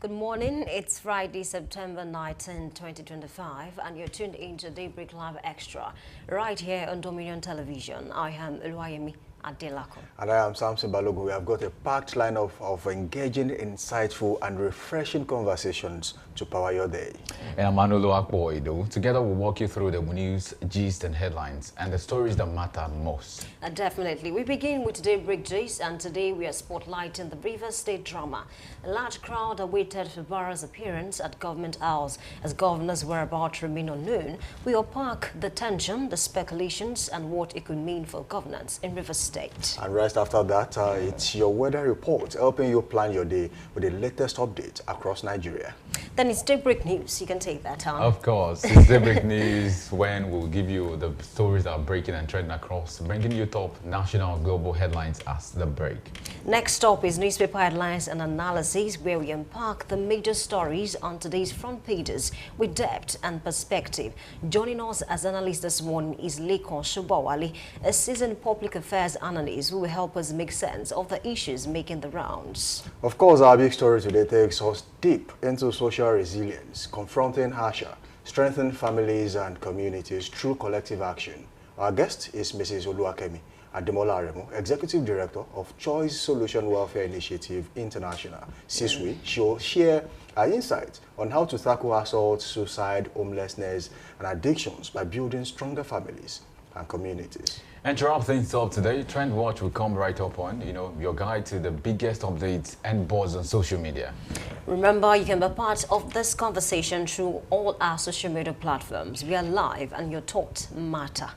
Good morning. It's Friday, September 19, 2025, and you're tuned into Daybreak Live Extra right here on Dominion Television. I am Oluwayemi Adelako. And I am Samson Balogun. We have got a packed lineup of engaging, insightful, and refreshing conversations to power your day. And I'm Manolo Akboido. Together we'll walk you through the news, gist, and headlines, and the stories that matter most. Definitely. We begin with Daybreak gist, and today we are spotlighting the Rivers State drama. A large crowd awaited Fubara's appearance at Government House as governors were about to remain unknown. We unpack the tension, the speculations, and what it could mean for governance in Rivers State. And right after that, it's your weather report, helping you plan your day with the latest updates across Nigeria. Then it's Daybreak News. You can take that on. Of course, it's Daybreak News when we'll give you the stories that are breaking and trending across, bringing you top national and global headlines as the break. Next up is newspaper headlines and analysis, where we unpack the major stories on today's front pages with depth and perspective. Joining us as analyst this morning is Lekon Shubawale, a seasoned public affairs analyst who will help us make sense of the issues making the rounds. Of course, our big story today takes us deep into social resilience, confronting harsher, strengthening families and communities through collective action. Our guest is Mrs. Oluwakemi Ademola Aremo, Executive Director of Choice Solution Welfare Initiative International, CISWI. She'll share her insights on how to tackle assault, suicide, homelessness, and addictions by building stronger families and communities. And to wrap things up today, Trend Watch will come right up on, your guide to the biggest updates and buzz on social media. Remember, you can be part of this conversation through all our social media platforms. We are live and your thoughts matter.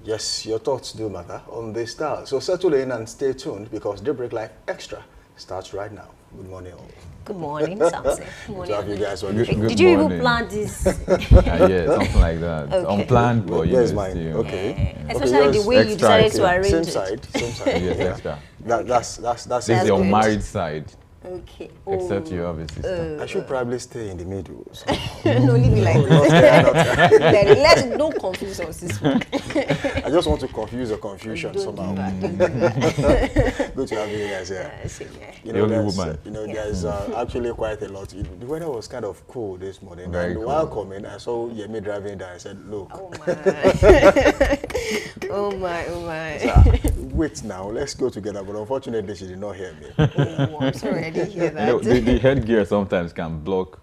Yes, your thoughts do matter on this style. So settle in and stay tuned because Daybreak Live Extra starts right now. Good morning, all. Good morning, Samson. Good morning. Good to have you guys. Did you even plan this? Yeah, something like that. Okay. Unplanned, but Where's mine? Okay. Especially the way you decided to arrange Same it. Same side. Yes, extra. That's This is your good. married side, Okay. except you have a sister. I should probably stay in the middle. So. No, leave it like this. Then let's don't confuse us this week. I just want to confuse the confusion Don't somehow. do that. Good to have you guys here. Same here. The only woman. There's actually quite a lot. The weather was kind of cool this morning. Very and cool. while coming, I saw Yemi driving there. I said, look. Oh my. Oh my, oh my. So, wait now, let's go together. But unfortunately, she did not hear me. Oh, I'm sorry, I didn't hear that. The headgear sometimes can block,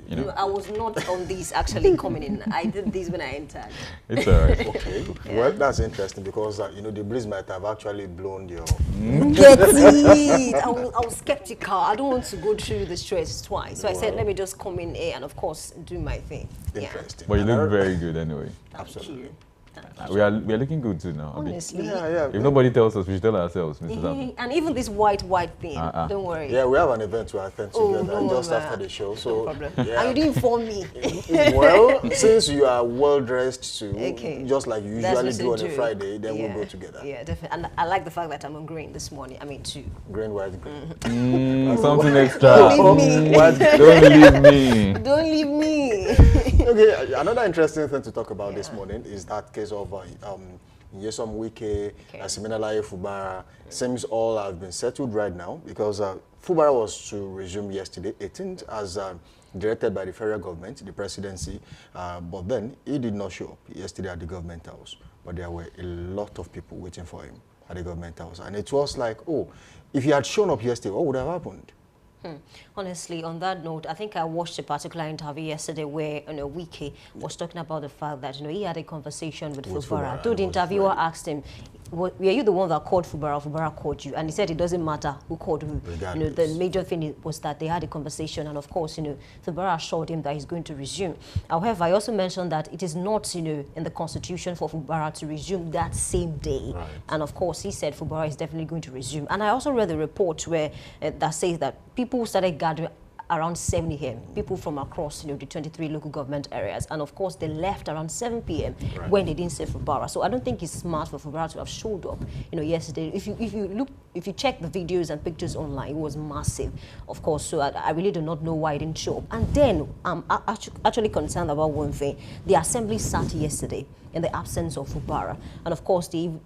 No, I was not on this actually coming in. I did this when I entered. It's alright. Okay. Well, that's interesting because, the breeze might have actually blown your... Get it! I was skeptical. I don't want to go through the stress twice. So I said, let me just come in here and, of course, do my thing. Interesting. But you look very good anyway. Absolutely. We are looking good too now. Honestly. Yeah. If nobody tells us, we should tell ourselves, Mr. Sam. And even this white thing, don't worry. Yeah, we have an event to attend together no, just man. after the show. So, No problem. yeah. And you didn't inform me. Well, since you are well dressed too, Okay. just like you That's usually what do on you a Friday, then we'll go together. Yeah, definitely. And I like the fact that I'm on green this morning. I mean, too. Green, white, green. Something extra. Don't leave me. Don't leave me. Don't leave me. Okay, another interesting thing to talk about this morning is that case of Nyesom Wike, Siminalayi Fubara. Seems all have been settled right now because Fubara was to resume yesterday, 18th, as directed by the federal government, the presidency, but then he did not show up yesterday at the government house. But there were a lot of people waiting for him at the government house. And it was like, oh, if he had shown up yesterday, what would have happened? Honestly, on that note, I think I watched a particular interview yesterday where Wike was talking about the fact that he had a conversation with Fubara. So the interviewer asked him, were you the one that called Fubara? Fubara called you, and he said it doesn't matter who called who. The major thing was that they had a conversation, and of course, Fubara assured him that he's going to resume. However, I also mentioned that it is not, in the constitution for Fubara to resume that same day. Right. And of course, he said Fubara is definitely going to resume. And I also read the report where that says that people started gathering around 7 a.m. People from across, the 23 local government areas. And of course, they left around 7 p.m. when they didn't say Fubara. So I don't think it's smart for Fubara to have showed up, yesterday. If you check the videos and pictures online, it was massive, of course. So I really do not know why it didn't show up. And then I'm actually concerned about one thing. The assembly sat yesterday. in the absence of Fubara. And of course, the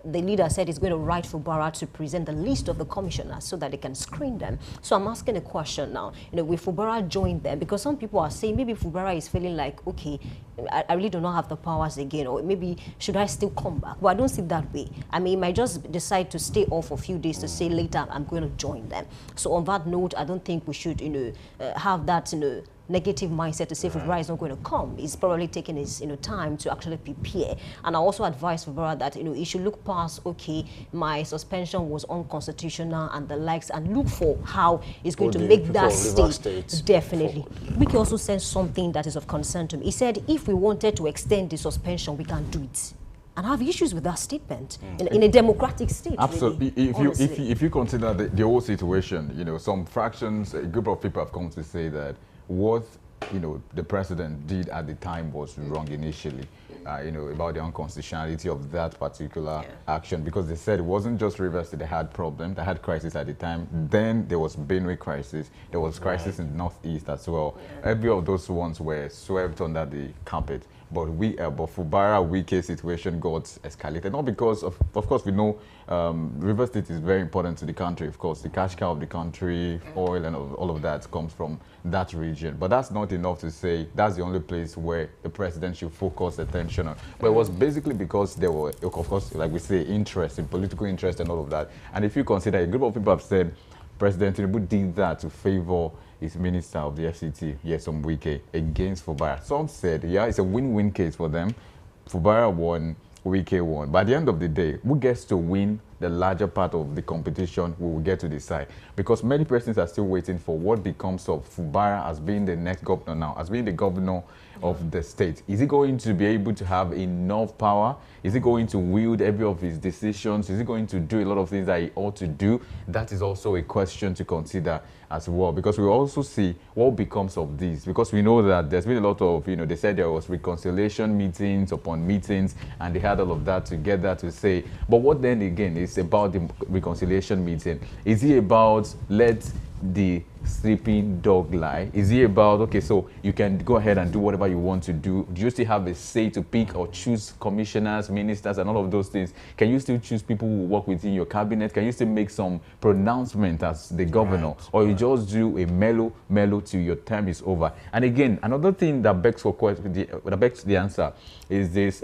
leader said he's going to write Fubara to present the list of the commissioners so that they can screen them. So I'm asking a question now, will Fubara join them? Because some people are saying maybe Fubara is feeling like, okay, I really do not have the powers again, or maybe should I still come back? Well, I don't see it that way. I mean, he might just decide to stay off for a few days to say later I'm going to join them. So on that note, I don't think we should, have that, negative mindset to say Fubara is not going to come. He's probably taking his time to actually prepare. And I also advise Fubara that he should look past, okay, my suspension was unconstitutional and the likes, and look for how he's going to make that state. Definitely. Wiki also said something that is of concern to me. He said if we wanted to extend the suspension, we can do it. And I have issues with that statement in a democratic state. Absolutely. Really, if you consider the whole situation, some fractions, a group of people have come to say that what the president did at the time was wrong initially. About the unconstitutionality of that particular action, because they said it wasn't just Rivers that they had problems, they had crisis at the time. Then there was Benue crisis, there was crisis in the Northeast as well. Every of those ones were swept under the carpet. But Fubara Wike situation got escalated, not because of course we know Rivers State is very important to the country. Of course, the cash cow of the country, oil and all of that comes from that region. But that's not enough to say that's the only place where the president should focus attention on. But it was basically because there were, of course, like we say, interest in political interest and all of that. And if you consider, a group of people have said President Tinubu did that to favor his minister of the FCT, Nyesom Wike, against Fubara. Some said, yeah, it's a win-win case for them. Fubara won, Wike won. By the end of the day, who gets to win the larger part of the competition, we will get to decide. Because many persons are still waiting for what becomes of Fubara as being the next governor now, as being the governor of the state. Is he going to be able to have enough power? Is he going to wield every of his decisions? Is he going to do a lot of things that he ought to do? That is also a question to consider as well, because we also see what becomes of this, because we know that there's been a lot of, they said there was reconciliation meetings upon meetings, and they had all of that together to say, but what then again is about the reconciliation meeting? Is it about let the sleeping dog lie? Is it about, okay, so you can go ahead and do whatever you want to do? Do you still have a say to pick or choose commissioners, ministers, and all of those things? Can you still choose people who work within your cabinet? Can you still make some pronouncement as the governor? Or you just do a mellow till your term is over? And again, another thing that begs for that begs the answer is this,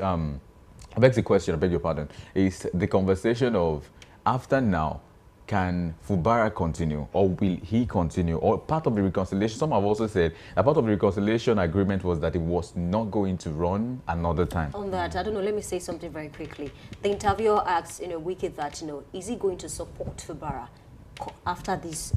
begs the question, I beg your pardon, is the conversation of, after now, can Fubara continue, or will he continue? Or part of the reconciliation, some have also said that part of the reconciliation agreement was that it was not going to run another time. On that, I don't know, let me say something very quickly. The interviewer asked, Wike that, is he going to support Fubara after this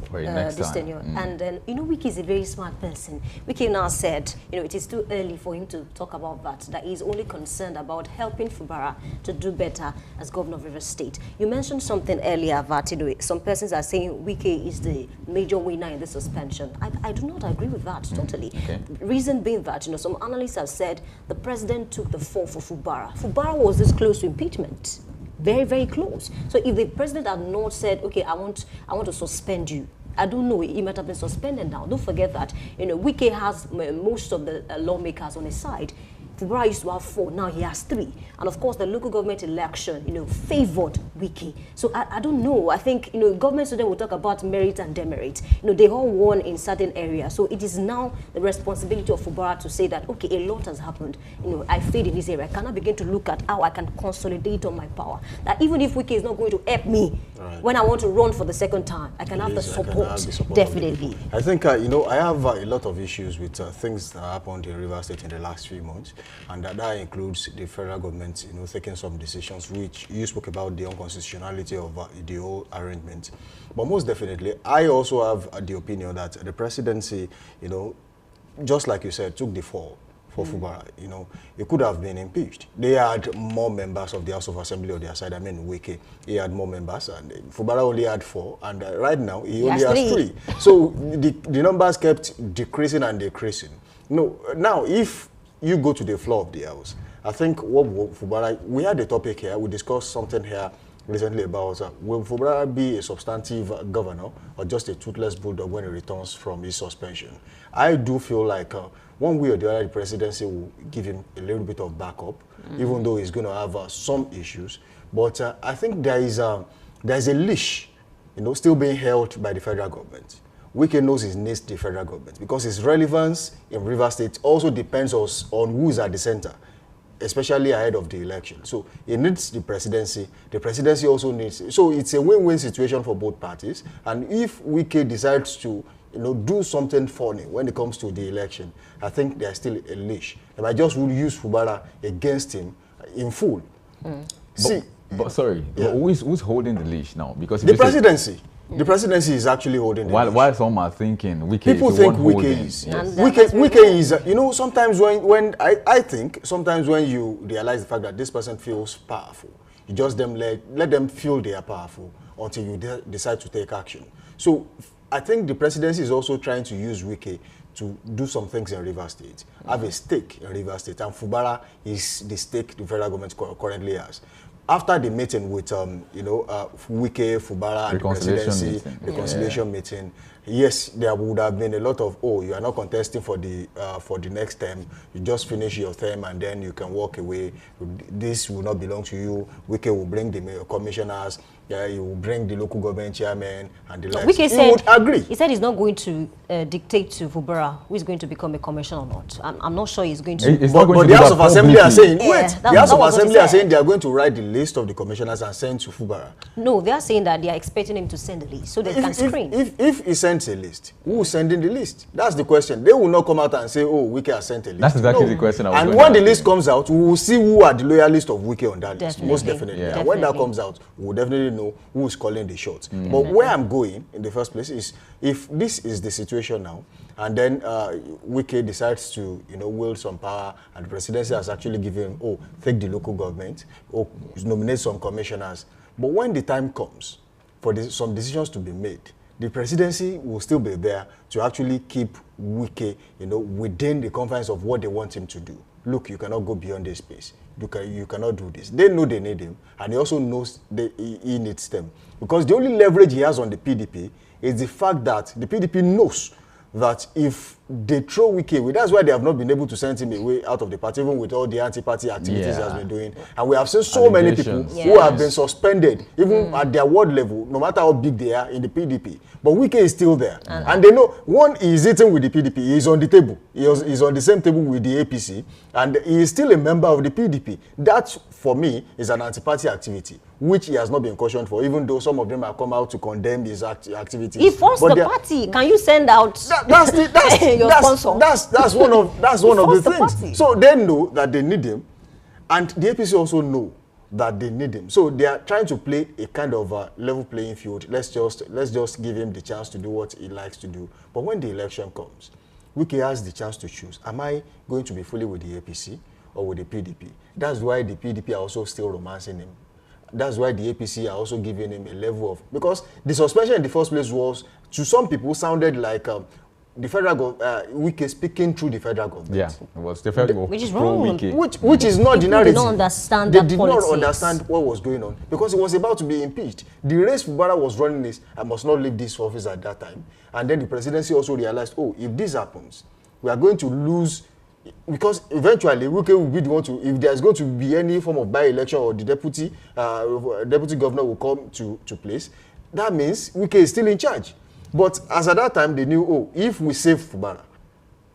tenure? And then, Wike is a very smart person. Wike now said, it is too early for him to talk about that he's only concerned about helping Fubara to do better as governor of Rivers State. You mentioned something earlier that, some persons are saying Wike is the major winner in the suspension. I do not agree with that totally. Okay. Reason being that, some analysts have said the president took the fall for Fubara. Fubara was this close to impeachment. Very, very close. So if the president had not said, okay, I want to suspend you, I don't know, he might have been suspended now. Don't forget that, Wike has most of the lawmakers on his side. Fubara used to have 4, now he has 3. And of course, the local government election, favored Wike. So I don't know. I think, government students will talk about merit and demerit. They all won in certain areas. So it is now the responsibility of Fubara to say that, okay, a lot has happened. I failed in this area. Can I begin to look at how I can consolidate on my power? That even if Wike is not going to help me when I want to run for the second time, I can have the support. Definitely. I think, I have a lot of issues with things that happened in Rivers State in the last few months. And that includes the federal government, taking some decisions, which you spoke about the unconstitutionality of the whole arrangement. But most definitely, I also have the opinion that the presidency, just like you said, took the fall for Fubara. It could have been impeached. They had more members of the House of Assembly on their side. I mean, Wike, he had more members, and Fubara only had 4, and right now he only has 3. So the numbers kept decreasing and decreasing. Now if you go to the floor of the House, I think what Fubara, we had a topic here, we discussed something here recently about will Fubara be a substantive governor or just a toothless bulldog when he returns from his suspension? I do feel like one way or the other, the presidency will give him a little bit of backup, even though he's going to have some issues. But I think there's a leash, still being held by the federal government. Wike knows he needs the federal government because his relevance in Rivers State also depends on who is at the center, especially ahead of the election. So he needs the presidency. The presidency also needs it. So it's a win-win situation for both parties. And if Wike decides to do something funny when it comes to the election, I think there's still a leash. And I just will use Fubara against him in full. See, but sorry, Yeah. but who's holding the leash now? Because if the you say- presidency. The presidency is actually holding the leash. while some are thinking Wike People is the think one Wike holding. is. Yes. And Wike is, sometimes when I think, sometimes when you realize the fact that this person feels powerful, you just let them feel they are powerful until you decide to take action. So I think the presidency is also trying to use Wike to do some things in Rivers State, have a stake in Rivers State, and Fubara is the stake the federal government currently has. After the meeting with, Wike, Fubara, and the presidency, reconciliation meeting, yes, there would have been a lot of, you are not contesting for the next term. You just finish your term and then you can walk away. This will not belong to you. Wike will bring the commissioners. Yeah, you will bring the local government chairman and the likes. Wike He would agree. He said he's not going to dictate to Fubara who is going to become a commissioner or not. I'm not sure he's going to. It's not going But to the do House that of Assembly are saying, Yeah, wait, that the House of was what he Assembly are said. saying they are going to write the list of the commissioners and send to Fubara. No, they are saying that they are expecting him to send the list so they can screen. If he sends a list, who is sending the list? That's the question. They will not come out and say, Wike has sent a list. That's exactly the question I was And going when to the ask list you. comes out, we will see who are the loyalists of Wike on that list. Definitely. Most definitely. Yeah. And when that Definitely. comes out, we will definitely know who is calling the shots. But where I'm going in the first place is, if this is the situation now, and then Wike decides to, wield some power, and the presidency has actually given him, take the local government, nominate some commissioners. But when the time comes for some decisions to be made, the presidency will still be there to actually keep Wike, within the confines of what they want him to do. Look, you cannot go beyond this space. You cannot do this. They know they need him, and he also knows he needs them. Because the only leverage he has on the PDP is the fact that the PDP knows that if they throw Wike away, that's why they have not been able to send him away out of the party, even with all the anti-party activities he has been doing. And we have seen so many people Allegations. who have been suspended, even at their ward level, no matter how big they are in the PDP. But Wike is still there. And they know, one, he is eating with the PDP. He is on the table. He is on the same table with the APC. And he is still a member of the PDP. That, for me, is an anti-party activity, which he has not been cautioned for, even though some of them have come out to condemn his activities. He forced But the they are- party. Can you send out your sponsor? That's one of the forced the things. party. So they know that they need him, and the APC also know that they need him. So they are trying to play a kind of level playing field. Let's just give him the chance to do what he likes to do. But when the election comes, Wike has the chance to choose. Am I going to be fully with the APC or with the PDP? That's why the PDP are also still romancing him. That's why the APC are also giving him a level of, because the suspension in the first place was, to some people, sounded like the federal Wike speaking through the federal government. Yeah, it was the federal Which is pro wrong. Wike. Which is not the People narrative. did not understand They that did politics. not understand what was going on because he was about to be impeached. The race Fubara was running is, I must not leave this office at that time. And then the presidency also realized, if this happens, we are going to lose, because eventually Wike will be the one to, if there's going to be any form of by-election or the deputy governor will come to place, that means Wike is still in charge. But as at that time, they knew, if we save Fubara,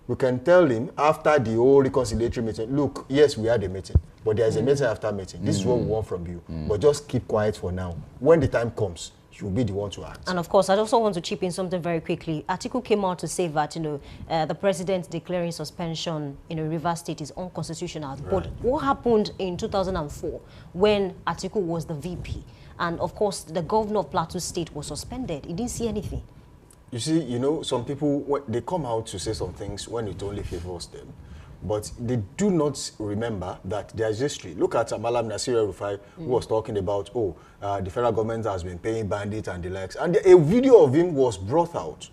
we can tell him after the whole reconciliatory meeting, look, yes, we had a meeting, but there's a meeting after meeting. This is what we want from you. But just keep quiet for now. When the time comes, you'll be the one to act. And of course, I also want to chip in something very quickly. Atiku came out to say that, the president declaring suspension in Rivers State is unconstitutional. Right. But what happened in 2004 when Atiku was the VP? And of course, the governor of Plateau State was suspended. He didn't see anything. You see, some people, they come out to say some things when it only favors them. But they do not remember that there's history. Look at Malam Nasir Rufai, who was talking about, the federal government has been paying bandits and the likes. And a video of him was brought out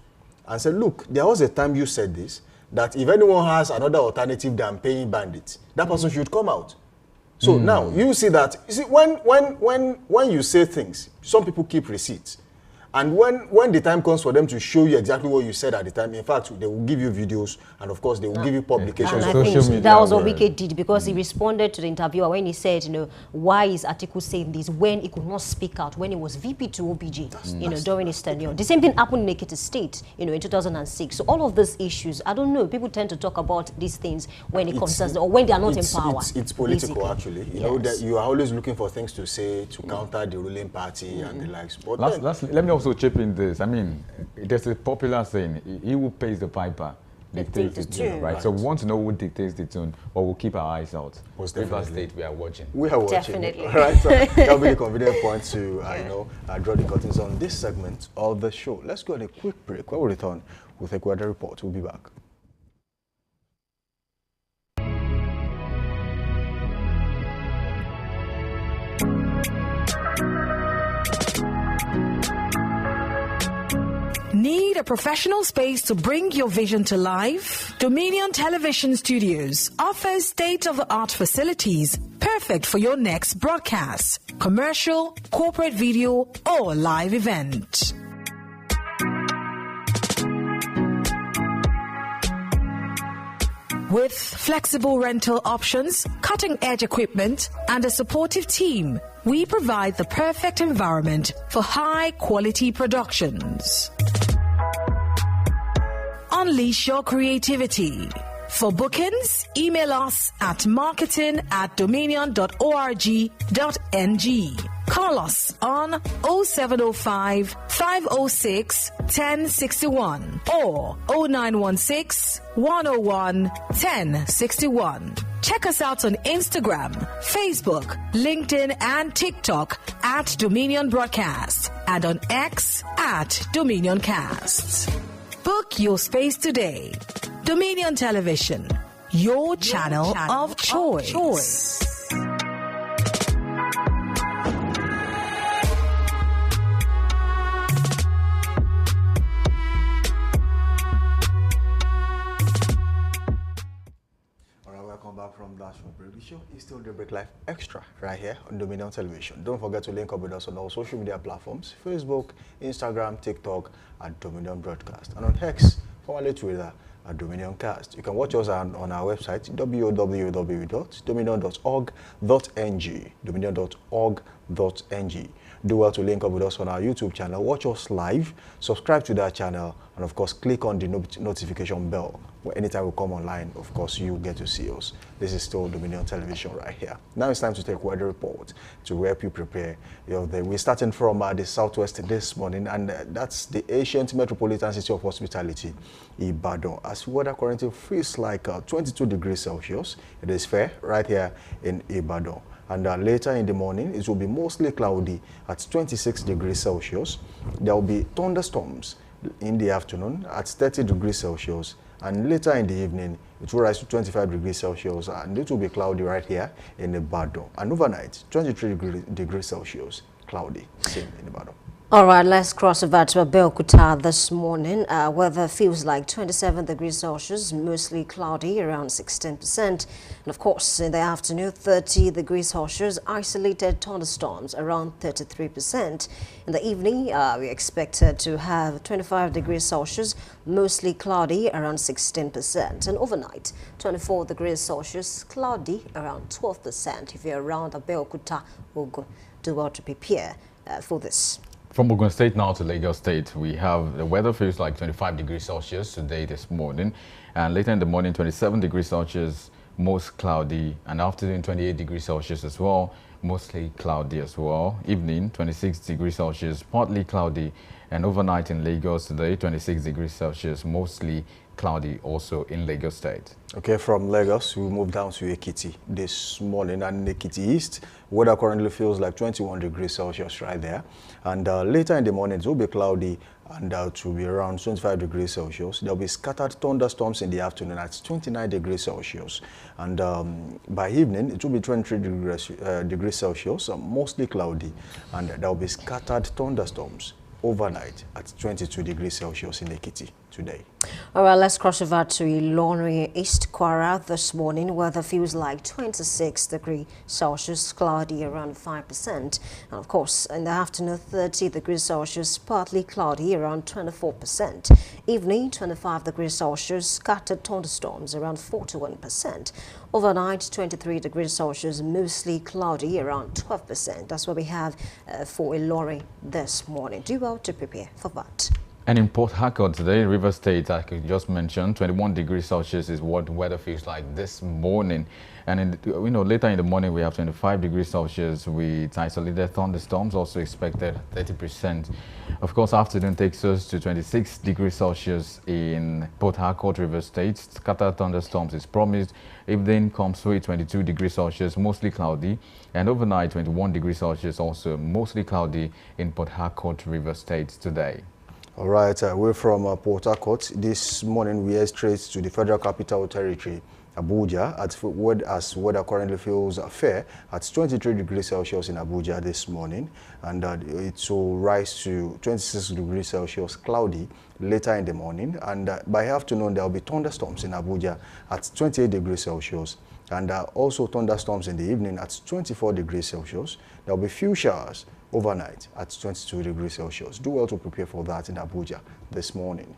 and said, look, there was a time you said this, that if anyone has another alternative than paying bandits, that person should come out. So now, you see that, when you say things, some people keep receipts. And when the time comes for them to show you exactly what you said at the time, in fact, they will give you videos, and of course, they will give you publications. And I Social think media that was what word. Wike did, because he responded to the interviewer when he said, why is Atiku saying this when he could not speak out when he was VP to OBG, during his tenure. The same thing happened in Ekiti State, in 2006. So all of these issues, I don't know, people tend to talk about these things when it concerns them, or when they are not in power. It's political, basically. actually. You know that you are always looking for things to say to counter the ruling party and the likes. But Let me also chip in this. I mean, there's a popular saying, he who pays the piper dictates the tune, right? So we want to know who dictates the tune, or we'll keep our eyes out. River State, we are watching. We are watching. Definitely. Right, so that'll be a convenient point to, draw the curtains on this segment of the show. Let's go on a quick break. When we return with a weather report, we'll be back. Need a professional space to bring your vision to life? Dominion Television Studios offers state-of-the-art facilities perfect for your next broadcast, commercial, corporate video, or live event. With flexible rental options, cutting-edge equipment, and a supportive team, we provide the perfect environment for high-quality productions. Unleash your creativity. For bookings, email us at marketing@dominion.org.ng. Call us on 0705 506 1061 or 0916 101 1061. Check us out on Instagram, Facebook, LinkedIn, and TikTok at Dominion Broadcast, and on X at DominionCast. Book your space today. Dominion Television, your channel of choice. Welcome back from that show. The show is still Daybreak Live Extra right here on Dominion Television. Don't forget to link up with us on our social media platforms: Facebook, Instagram, TikTok at Dominion Broadcast, and on X, formerly Twitter, at Dominion Cast. You can watch us on our website www.dominion.org.ng. Dominion.org.ng. Do well to link up with us on our YouTube channel. Watch us live, subscribe to that channel, and of course, click on the notification bell. Anytime we come online, of course, you get to see us. This is still Dominion Television right here. Now it's time to take weather report to help you prepare your day. We're starting from the southwest this morning, and that's the ancient metropolitan city of hospitality, Ibadan. As weather currently feels like 22 degrees Celsius. It is fair right here in Ibadan. And later in the morning, it will be mostly cloudy at 26 degrees Celsius. There will be thunderstorms in the afternoon at 30 degrees Celsius. And later in the evening, it will rise to 25 degrees Celsius, and it will be cloudy right here in Ibadan. And overnight, 23 degrees Celsius, cloudy, same in Ibadan. All right, let's cross over to Abeokuta this morning. Weather feels like 27 degrees Celsius, mostly cloudy, around 16%. And of course, in the afternoon, 30 degrees Celsius, isolated thunderstorms, around 33%. In the evening, we expected to have 25 degrees Celsius, mostly cloudy, around 16%. And overnight, 24 degrees Celsius, cloudy, around 12%. If you're around Abeokuta, Ogun, do well to prepare for this. From Ogun State now to Lagos State, we have the weather feels like 25 degrees Celsius today, this morning. And later in the morning, 27 degrees Celsius, most cloudy. And afternoon, 28 degrees Celsius as well, mostly cloudy as well. Evening, 26 degrees Celsius, partly cloudy. And overnight in Lagos today, 26 degrees Celsius, mostly cloudy also in Lagos State. Okay, from Lagos, we move down to Ekiti this morning, and in Ekiti East, weather currently feels like 21 degrees Celsius right there. And later in the morning, it will be cloudy, and it will be around 25 degrees Celsius. There will be scattered thunderstorms in the afternoon at 29 degrees Celsius. And by evening, it will be 23 degrees Celsius, mostly cloudy, and there will be scattered thunderstorms overnight at 22 degrees Celsius in Ekiti today. All right, let's cross over to Ilorin, East Kwara this morning. Weather feels like 26 degrees Celsius, cloudy around 5%. And of course, in the afternoon, 30 degrees Celsius, partly cloudy around 24%. Evening, 25 degrees Celsius, scattered thunderstorms around 41%. Overnight, 23 degrees Celsius, mostly cloudy around 12%. That's what we have for Ilorin this morning. Do well to prepare for that. And in Port Harcourt today, River State, I could just mention, 21 degrees Celsius is what the weather feels like this morning. And later in the morning, we have 25 degrees Celsius with isolated thunderstorms, also expected 30%. Of course, afternoon takes us to 26 degrees Celsius in Port Harcourt, River State. Scattered thunderstorms is promised. Evening comes with 22 degrees Celsius, mostly cloudy. And overnight, 21 degrees Celsius, also mostly cloudy in Port Harcourt, River State today. All right, we're from Port Harcourt. This morning we head straight to the Federal Capital Territory, Abuja, as weather currently feels fair at 23 degrees Celsius in Abuja this morning, and it will rise to 26 degrees Celsius cloudy later in the morning, and by afternoon there will be thunderstorms in Abuja at 28 degrees Celsius, and also thunderstorms in the evening at 24 degrees Celsius. There will be few showers overnight at 22 degrees Celsius. Do well to prepare for that in Abuja this morning.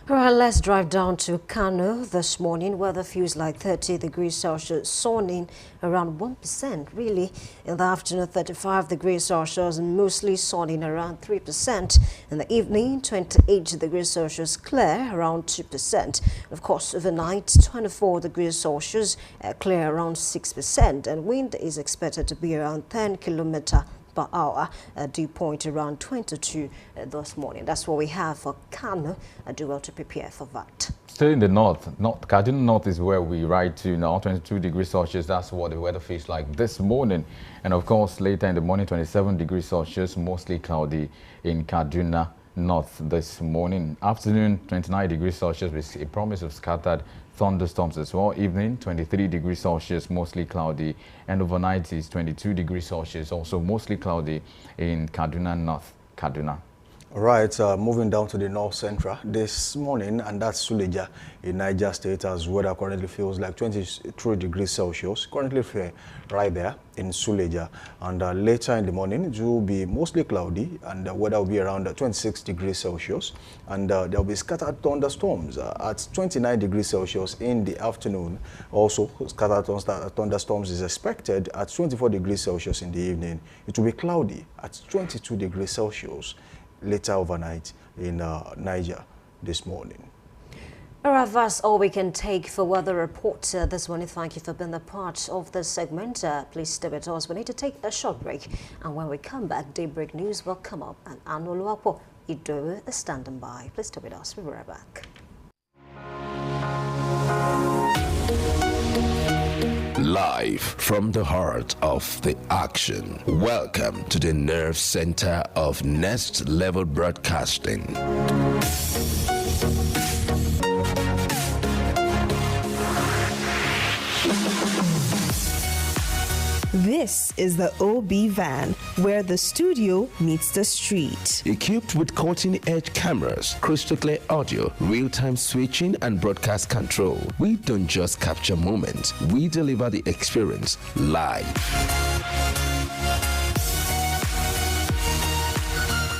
All right, let's drive down to Kano this morning. Weather feels like 30 degrees Celsius, sunny around 1%. Really, in the afternoon, 35 degrees Celsius, mostly sunny around 3%. In the evening, 28 degrees Celsius, clear around 2%. Of course, overnight, 24 degrees Celsius, clear around 6%. And wind is expected to be around 10 kilometers per hour, dew point around 22 this morning. That's what we have for Kano. Do well to prepare for that. Still in the north, Kaduna North is where we ride to now, 22 degrees Celsius. That's what the weather feels like this morning. And of course, later in the morning, 27 degrees Celsius, mostly cloudy in Kaduna North this morning. Afternoon, 29 degrees Celsius with a promise of scattered thunderstorms as well. Evening, 23 degrees Celsius, mostly cloudy. And overnight is 22 degrees Celsius, also mostly cloudy in Kaduna North, Kaduna. All right, moving down to the north central this morning, and that's Suleja in Niger State, as weather currently feels like 23 degrees Celsius, currently fair right there in Suleja. And later in the morning, it will be mostly cloudy, and the weather will be around 26 degrees Celsius. And there will be scattered thunderstorms at 29 degrees Celsius in the afternoon. Also, scattered thunderstorms is expected at 24 degrees Celsius in the evening. It will be cloudy at 22 degrees Celsius. Later overnight in Niger this morning. All right, that's all we can take for weather report this morning. Thank you for being a part of this segment. Please stay with us. We need to take a short break, and when we come back, Daybreak News will come up, and Anoluapo Ido is standing by. Please stay with us. We'll be right back. Live from the heart of the action. Welcome to the nerve center of Next Level Broadcasting. This is the OB van, where the studio meets the street. Equipped with cutting-edge cameras, crystal clear audio, real-time switching, and broadcast control, we don't just capture moments, we deliver the experience live.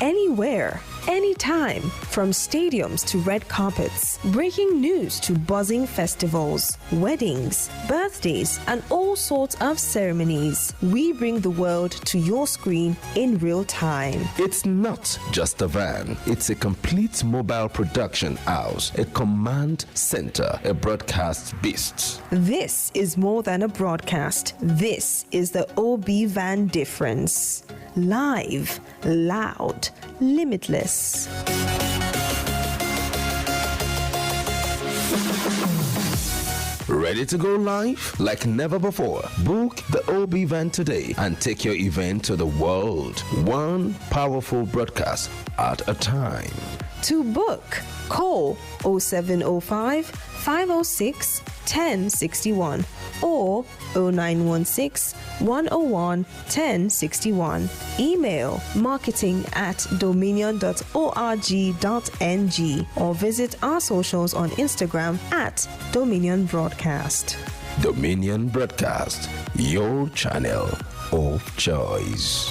Anywhere, anytime, from stadiums to red carpets, breaking news to buzzing festivals, weddings, birthdays, and all sorts of ceremonies. We bring the world to your screen in real time. It's not just a van, it's a complete mobile production house, a command center, a broadcast beast. This is more than a broadcast. This is the OB van difference. Live, loud, limitless. Ready to go live like never before? Book the OB van today and take your event to the world. One powerful broadcast at a time. To book, call 0705 506 1061 or 0916 101 1061. Email marketing@dominion.org.ng or visit our socials on Instagram @Dominion Broadcast. Dominion Broadcast, your channel of choice.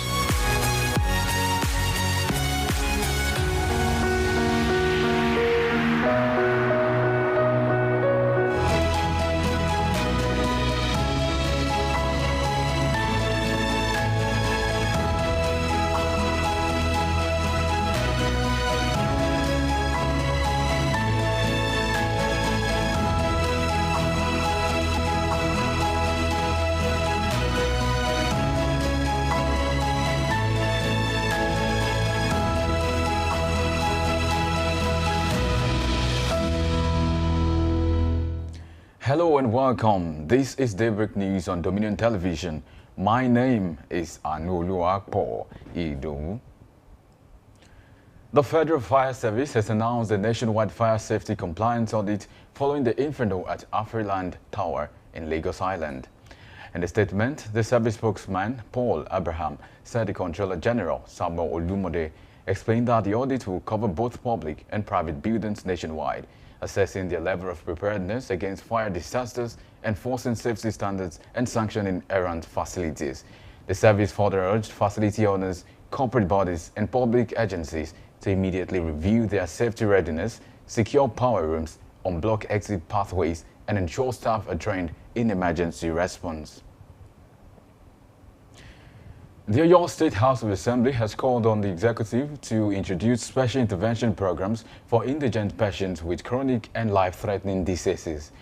Hello and welcome. This is Daybreak News on Dominion Television. My name is Anoluakpo Idowu. The Federal Fire Service has announced a nationwide fire safety compliance audit following the inferno at Afriland Tower in Lagos Island. In a statement, the service spokesman, Paul Abraham, said the Controller General, Samuel Olumode, explained that the audit will cover both public and private buildings nationwide, assessing their level of preparedness against fire disasters, enforcing safety standards, and sanctioning errant facilities. The service further urged facility owners, corporate bodies, and public agencies to immediately review their safety readiness, secure power rooms, unblock exit pathways, and ensure staff are trained in emergency response. The Oyo State House of Assembly has called on the executive to introduce special intervention programs for indigent patients with chronic and life-threatening diseases.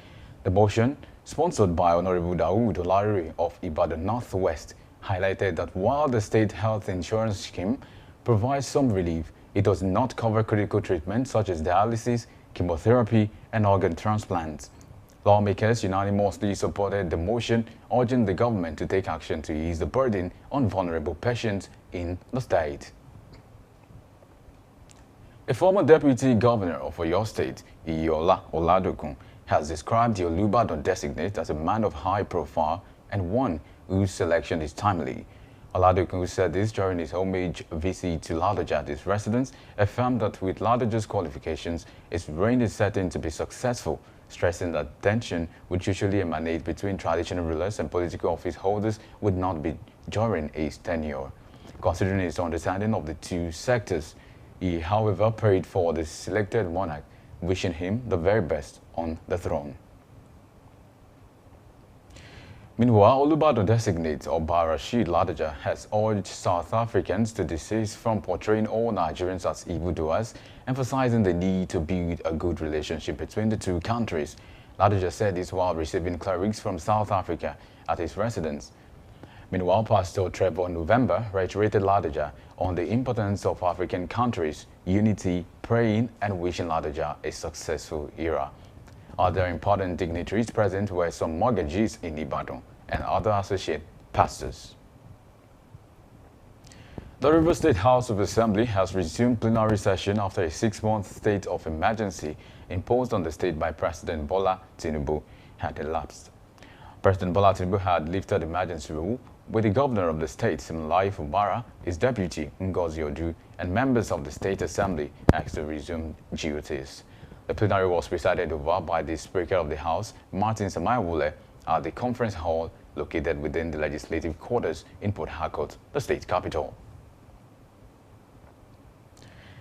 The motion, sponsored by Honorable Dawood Olari of Ibadan Northwest, highlighted that while the state health insurance scheme provides some relief, it does not cover critical treatments such as dialysis, chemotherapy, and organ transplants. Lawmakers unanimously supported the motion, urging the government to take action to ease the burden on vulnerable patients in the state. A former deputy governor of Oyo State, Iyola Oladokun, has described the Olubadan designate as a man of high profile and one whose selection is timely. Oladokun said this during his homage visit to Ladoja at his residence, affirmed that with Ladoja's qualifications, his reign is certain to be successful, stressing that tension which usually emanate between traditional rulers and political office holders would not be during his tenure. Considering his understanding of the two sectors, he, however, prayed for the selected monarch, wishing him the very best on the throne. Meanwhile, Olubadan designate Oba Rashid Ladoja has urged South Africans to desist from portraying all Nigerians as evildoers, emphasizing the need to build a good relationship between the two countries. Ladoja said this while receiving clerics from South Africa at his residence. Meanwhile, Pastor Trevor November reiterated Ladoja on the importance of African countries, unity, praying, and wishing Ladoja a successful era. Other important dignitaries present were some mortgagees in Ibadan and other associate pastors. The River State House of Assembly has resumed plenary session after a 6-month state of emergency imposed on the state by President Bola Tinubu had elapsed. President Bola Tinubu had lifted emergency rule, with the governor of the state, Siminalayi Fubara, his deputy, Ngozi Odu, and members of the State Assembly asked to resume duties. The plenary was presided over by the Speaker of the House, Martin Samaiwule, at the conference hall located within the legislative quarters in Port Harcourt, the state capital.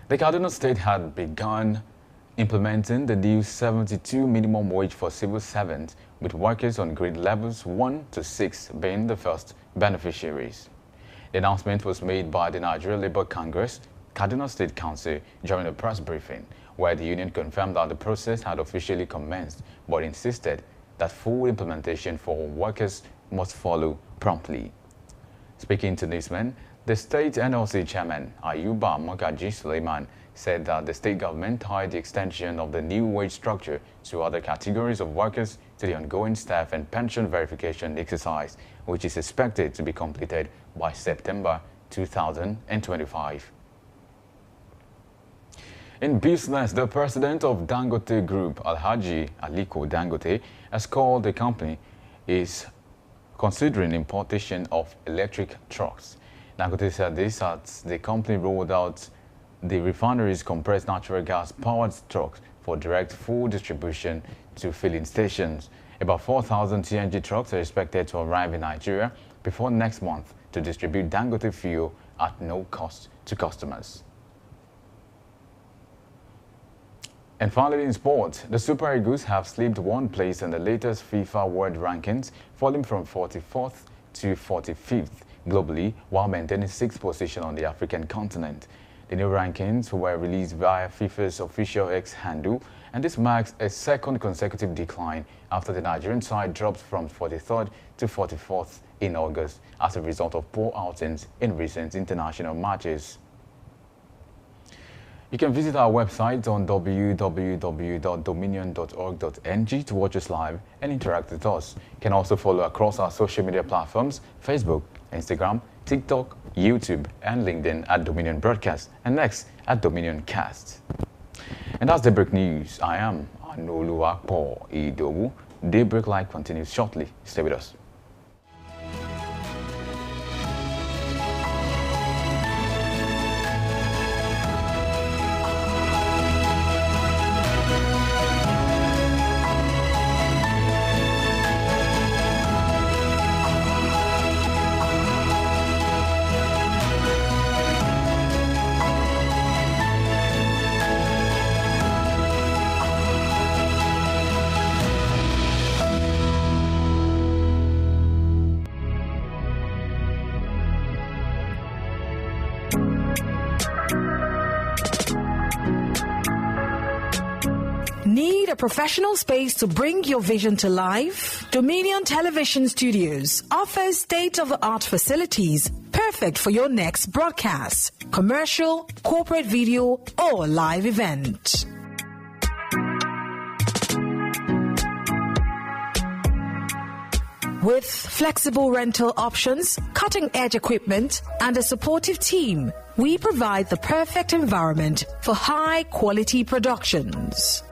The Kaduna State had begun implementing the new 72 minimum wage for civil servants, with workers on grade levels 1 to 6 being the first beneficiaries. The announcement was made by the Nigeria Labour Congress, Kaduna State Council, during a press briefing, where the union confirmed that the process had officially commenced, but insisted that full implementation for workers must follow promptly. Speaking to newsmen, the state NLC chairman, Ayuba Magaji Suleiman, said that the state government tied the extension of the new wage structure to other categories of workers to the ongoing staff and pension verification exercise, which is expected to be completed by September 2025. In business, the president of Dangote Group, Alhaji Aliko Dangote, has called the company is considering importation of electric trucks. Dangote said this as the company rolled out the refinery's compressed natural gas powered trucks for direct fuel distribution to filling stations. About 4,000 CNG trucks are expected to arrive in Nigeria before next month to distribute Dangote fuel at no cost to customers. And finally, in sport, the Super Eagles have slipped one place in the latest FIFA World Rankings, falling from 44th to 45th globally, while maintaining 6th position on the African continent. The new rankings were released via FIFA's official X handle, and this marks a second consecutive decline after the Nigerian side dropped from 43rd to 44th in August as a result of poor outings in recent international matches. You can visit our website on www.dominion.org.ng to watch us live and interact with us. You can also follow across our social media platforms, Facebook, Instagram, TikTok, YouTube, and LinkedIn at Dominion Broadcast, and next at Dominion Cast. And that's Daybreak News. I am Anoluwapo Idowu. Daybreak Live continues shortly. Stay with us. Need a professional space to bring your vision to life? Dominion Television Studios offers state-of-the-art facilities perfect for your next broadcast, commercial, corporate video, or live event. With flexible rental options, cutting-edge equipment, and a supportive team, we provide the perfect environment for high-quality productions.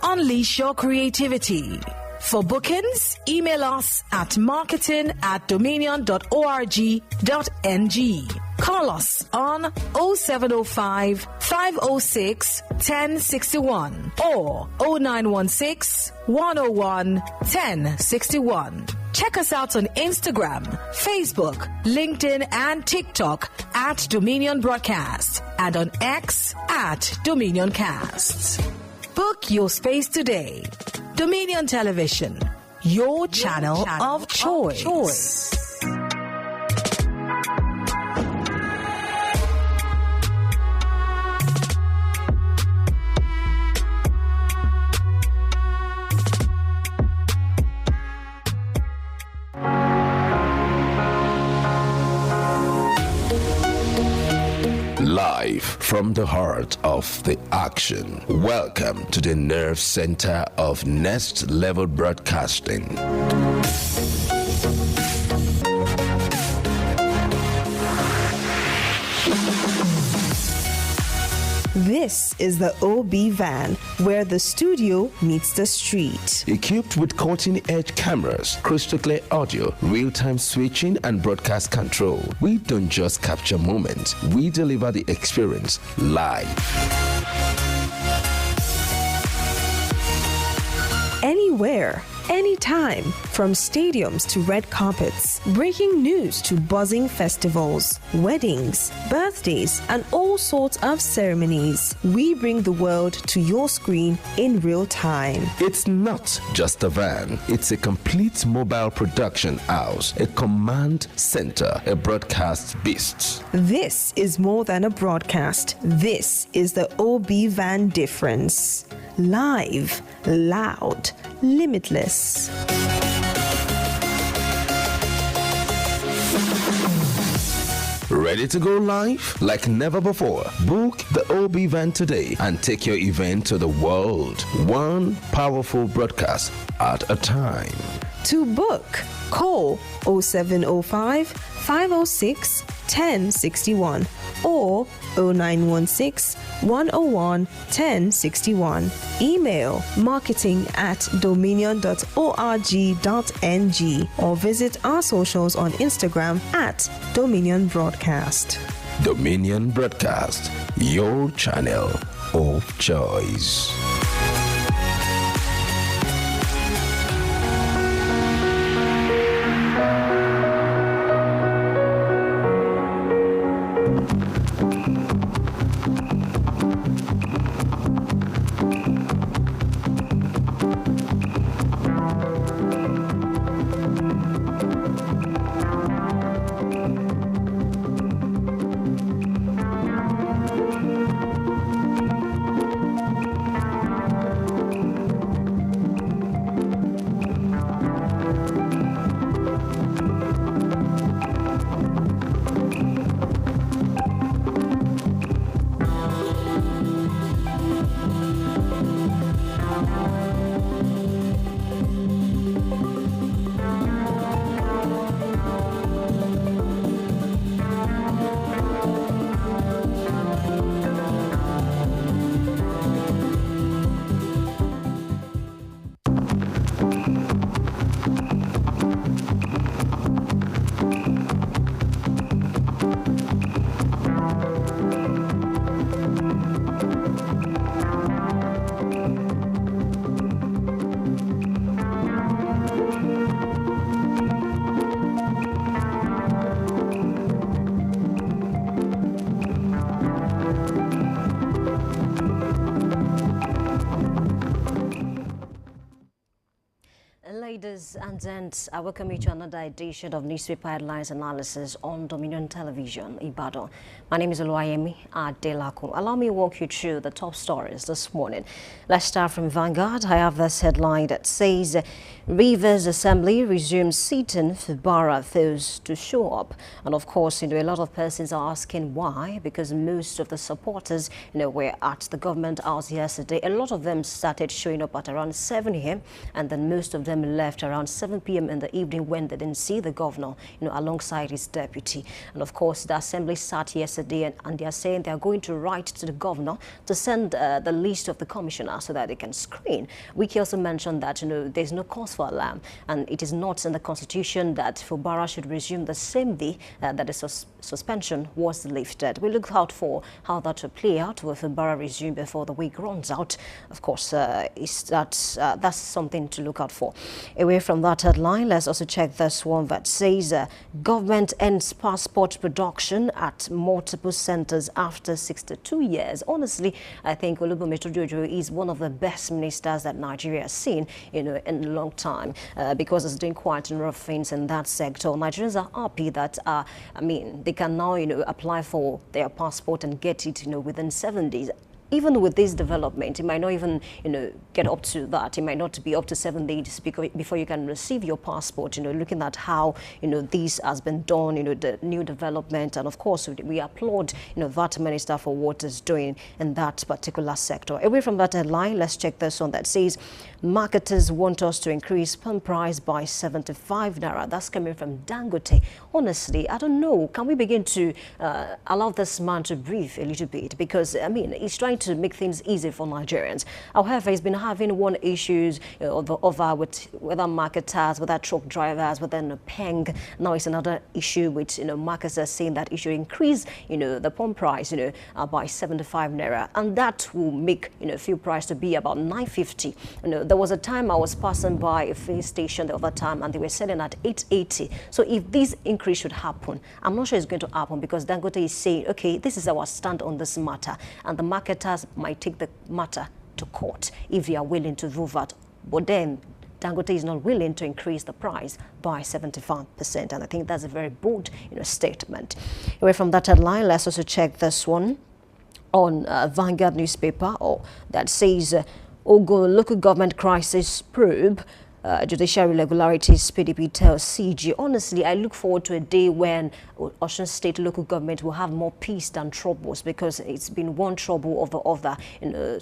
Unleash your creativity. For bookings, email us at marketing@dominion.org.ng. Call us on 0705 506 1061 or 0916 101 1061. Check us out on Instagram, Facebook, LinkedIn, and TikTok at Dominion Broadcast, and on X at Dominion Cast. Book your space today. Dominion Television, your channel of choice. Live from the heart of the action. Welcome to the nerve center of Next Level Broadcasting. This is the OB van, where the studio meets the street. Equipped with cutting-edge cameras, crystal clear audio, real-time switching, and broadcast control, we don't just capture moments, we deliver the experience live. Anywhere, anytime, from stadiums to red carpets, breaking news to buzzing festivals, weddings, birthdays, and all sorts of ceremonies. We bring the world to your screen in real time. It's not just a van, it's a complete mobile production house, a command center, a broadcast beast. This is more than a broadcast. This is the OB van difference. Live, loud, limitless. Ready to go live? Like never before. Book the OB van today and take your event to the world. One powerful broadcast at a time. To book, call 0705 506 1061 or 0916 101 1061. Email marketing@dominion.org.ng or visit our socials on Instagram @Dominion Broadcast. Dominion Broadcast, your channel of choice. Ladies and gents, I welcome you to another edition of Newspaper Headlines Analysis on Dominion Television, Ibadan. My name is Oluwayemi Adelakun. Allow me to walk you through the top stories this morning. Let's start from Vanguard. I have this headline that says, Rivers Assembly resumes sitting, Fubara fails to show up. And of course, a lot of persons are asking why, because most of the supporters, were at the government house yesterday. A lot of them started showing up at around 7 a.m. and then most of them left around 7 p.m. in the evening when they didn't see the governor, alongside his deputy. And of course, the assembly sat yesterday and they are saying they are going to write to the governor to send the list of the commissioners so that they can screen. Wiki also mentioned that, there's no cause for alarm and it is not in the constitution that Fubara should resume the same day that the suspension was lifted. We look out for how that will play out. Will Fubara resume before the week runs out? Of course, that's something to look out for. Away from that headline, let's also check this one that says government ends passport production at multiple centers after 62 years. Honestly, I think Olubunmi Jojo is one of the best ministers that Nigeria has seen, in a long time, because it's doing quite a lot of things in that sector. Nigerians are happy that, they can now, apply for their passport and get it, within 7 days. Even with this development, it might not even, get up to that. It might not be up to 7 days before you can receive your passport. Looking at how, this has been done, the new development. And of course, we applaud, that minister for what is doing in that particular sector. Away from that headline, let's check this one that says, marketers want us to increase palm price by 75 naira. That's coming from Dangote. Honestly, I don't know. Can we begin to allow this man to breathe a little bit? Because, he's trying to make things easy for Nigerians. However, he's been having one issues with whether marketers, whether truck drivers, whether peng. Now it's another issue with marketers saying that it should increase the pump price by 75 naira, and that will make fuel price to be about 950. There was a time I was passing by a filling station the other time and they were selling at 880. So if this increase should happen, I'm not sure it's going to happen because Dangote is saying, okay, this is our stand on this matter, and the marketers might take the matter to court if they are willing to do that. But then Dangote is not willing to increase the price by 75%, and I think that's a very bold statement. Away from that headline, let's also check this one on Vanguard newspaper that says, Ogun local government crisis probe. judicial irregularities, PDP tells CG. Honestly, I look forward to a day when Osun State local government will have more peace than troubles, because it's been one trouble over other.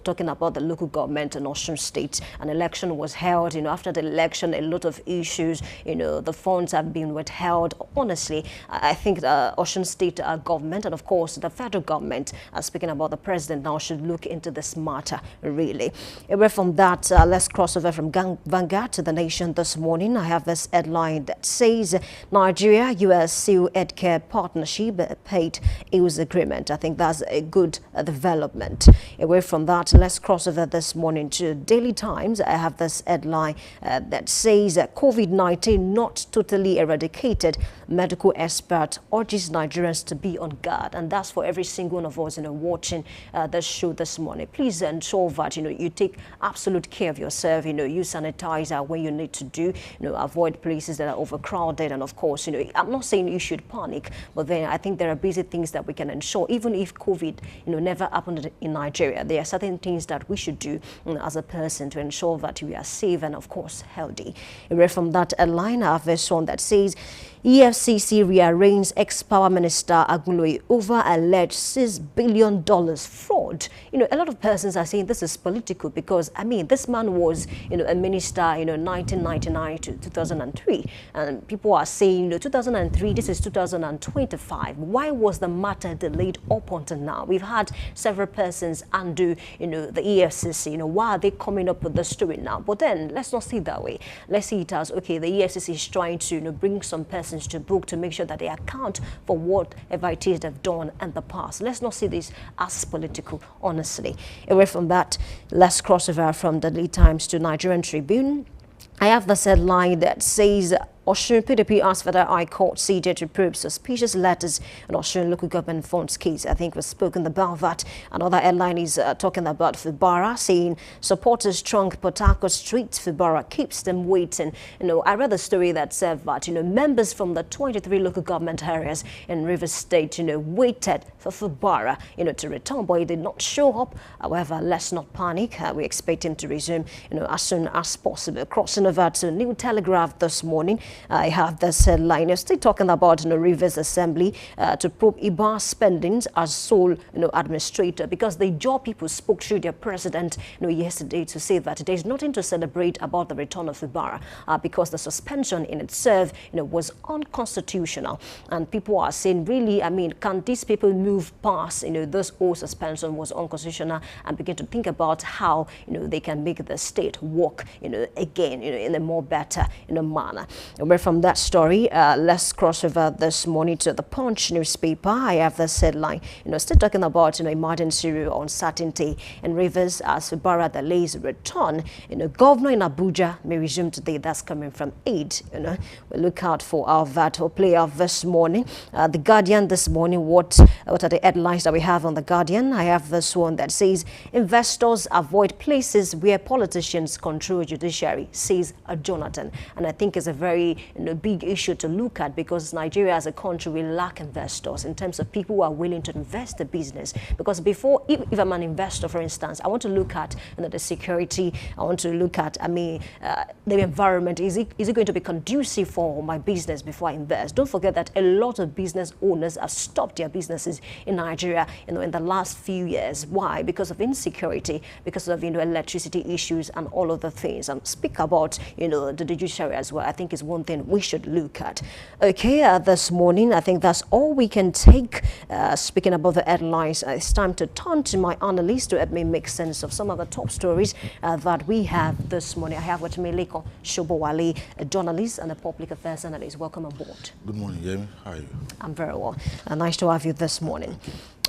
Talking about the local government in Osun State, an election was held. After the election, a lot of issues. The funds have been withheld. Honestly, I think the Osun State government and of course the federal government, speaking about the president now, should look into this matter really. Away from that, let's cross over from Vanguard to The Nation this morning. I have this headline that says Nigeria-US seal healthcare partnership paid use agreement. I think that's a good development. Away from that, let's cross over this morning to Daily Times. I have this headline that says COVID-19 not totally eradicated. Medical expert urges Nigerians to be on guard, and that's for every single one of us watching this show this morning. Please ensure that you take absolute care of yourself. Use sanitizer when you need to do. Avoid places that are overcrowded, and of course, I'm not saying you should panic, but then I think there are basic things that we can ensure. Even if COVID, never happened in Nigeria, there are certain things that we should do as a person to ensure that we are safe and of course healthy. Away from that, a line I have this one that says EFCC rearranges ex-power minister Agunloye over alleged $6 billion fraud. A lot of persons are saying this is political because, this man was, a minister, 1999 to 2003. And people are saying, 2003, this is 2025. Why was the matter delayed up until now? We've had several persons undo, the EFCC. Why are they coming up with the story now? But then, let's not see it that way. Let's see it as, okay, the EFCC is trying to, bring some persons to book to make sure that they account for whatever it is they've done in the past. Let's not see this as political, honestly. Away from that, let's cross over from the Daily Times to Nigerian Tribune. I have this headline that says Osun PDP asked for the High Court CJ to probe suspicious letters in Osun local government funds case. I think we've spoken about that. Another headline is talking about Fubara, saying supporters trunk Port Harcourt Street. Fubara keeps them waiting. I read the story that said that, members from the 23 local government areas in Rivers State, waited for Fubara, to return, but he did not show up. However, let's not panic. We expect him to resume, as soon as possible. Crossing over to New Telegraph this morning. I have this headline. Still talking about Rivers Assembly to probe IBA spendings as sole administrator, because the job people spoke through their president yesterday to say that there is nothing to celebrate about the return of Fubara because the suspension in itself was unconstitutional, and people are saying, really, can these people move past this old suspension was unconstitutional and begin to think about how they can make the state work again in a more better manner. Away from that story, let's cross over this morning to the Punch newspaper. I have this headline, still talking about emergency uncertainty in Rivers as Fubara delays return. Governor in Abuja may resume today. That's coming from Aid. We look out for our that will play out this morning. The Guardian this morning. What are the headlines that we have on the Guardian? I have this one that says investors avoid places where politicians control judiciary, says Jonathan. And I think it's a very big issue to look at, because Nigeria as a country will lack investors in terms of people who are willing to invest the business. Because before, if I'm an investor, for instance, I want to look at the security, I want to look at the environment. Is it going to be conducive for my business before I invest? Don't forget that a lot of business owners have stopped their businesses in Nigeria in the last few years. Why? Because of insecurity, because of electricity issues and all of the things. And speak about the judiciary as well. I think is one thing we should look at. Okay, this morning, I think that's all we can take. Speaking about the headlines, it's time to turn to my analyst to help me make sense of some of the top stories that we have this morning. I have with me Leko Shobowale, a journalist and a public affairs analyst. Welcome aboard. Good morning, Jamie. How are you? I'm very well. Nice to have you this morning.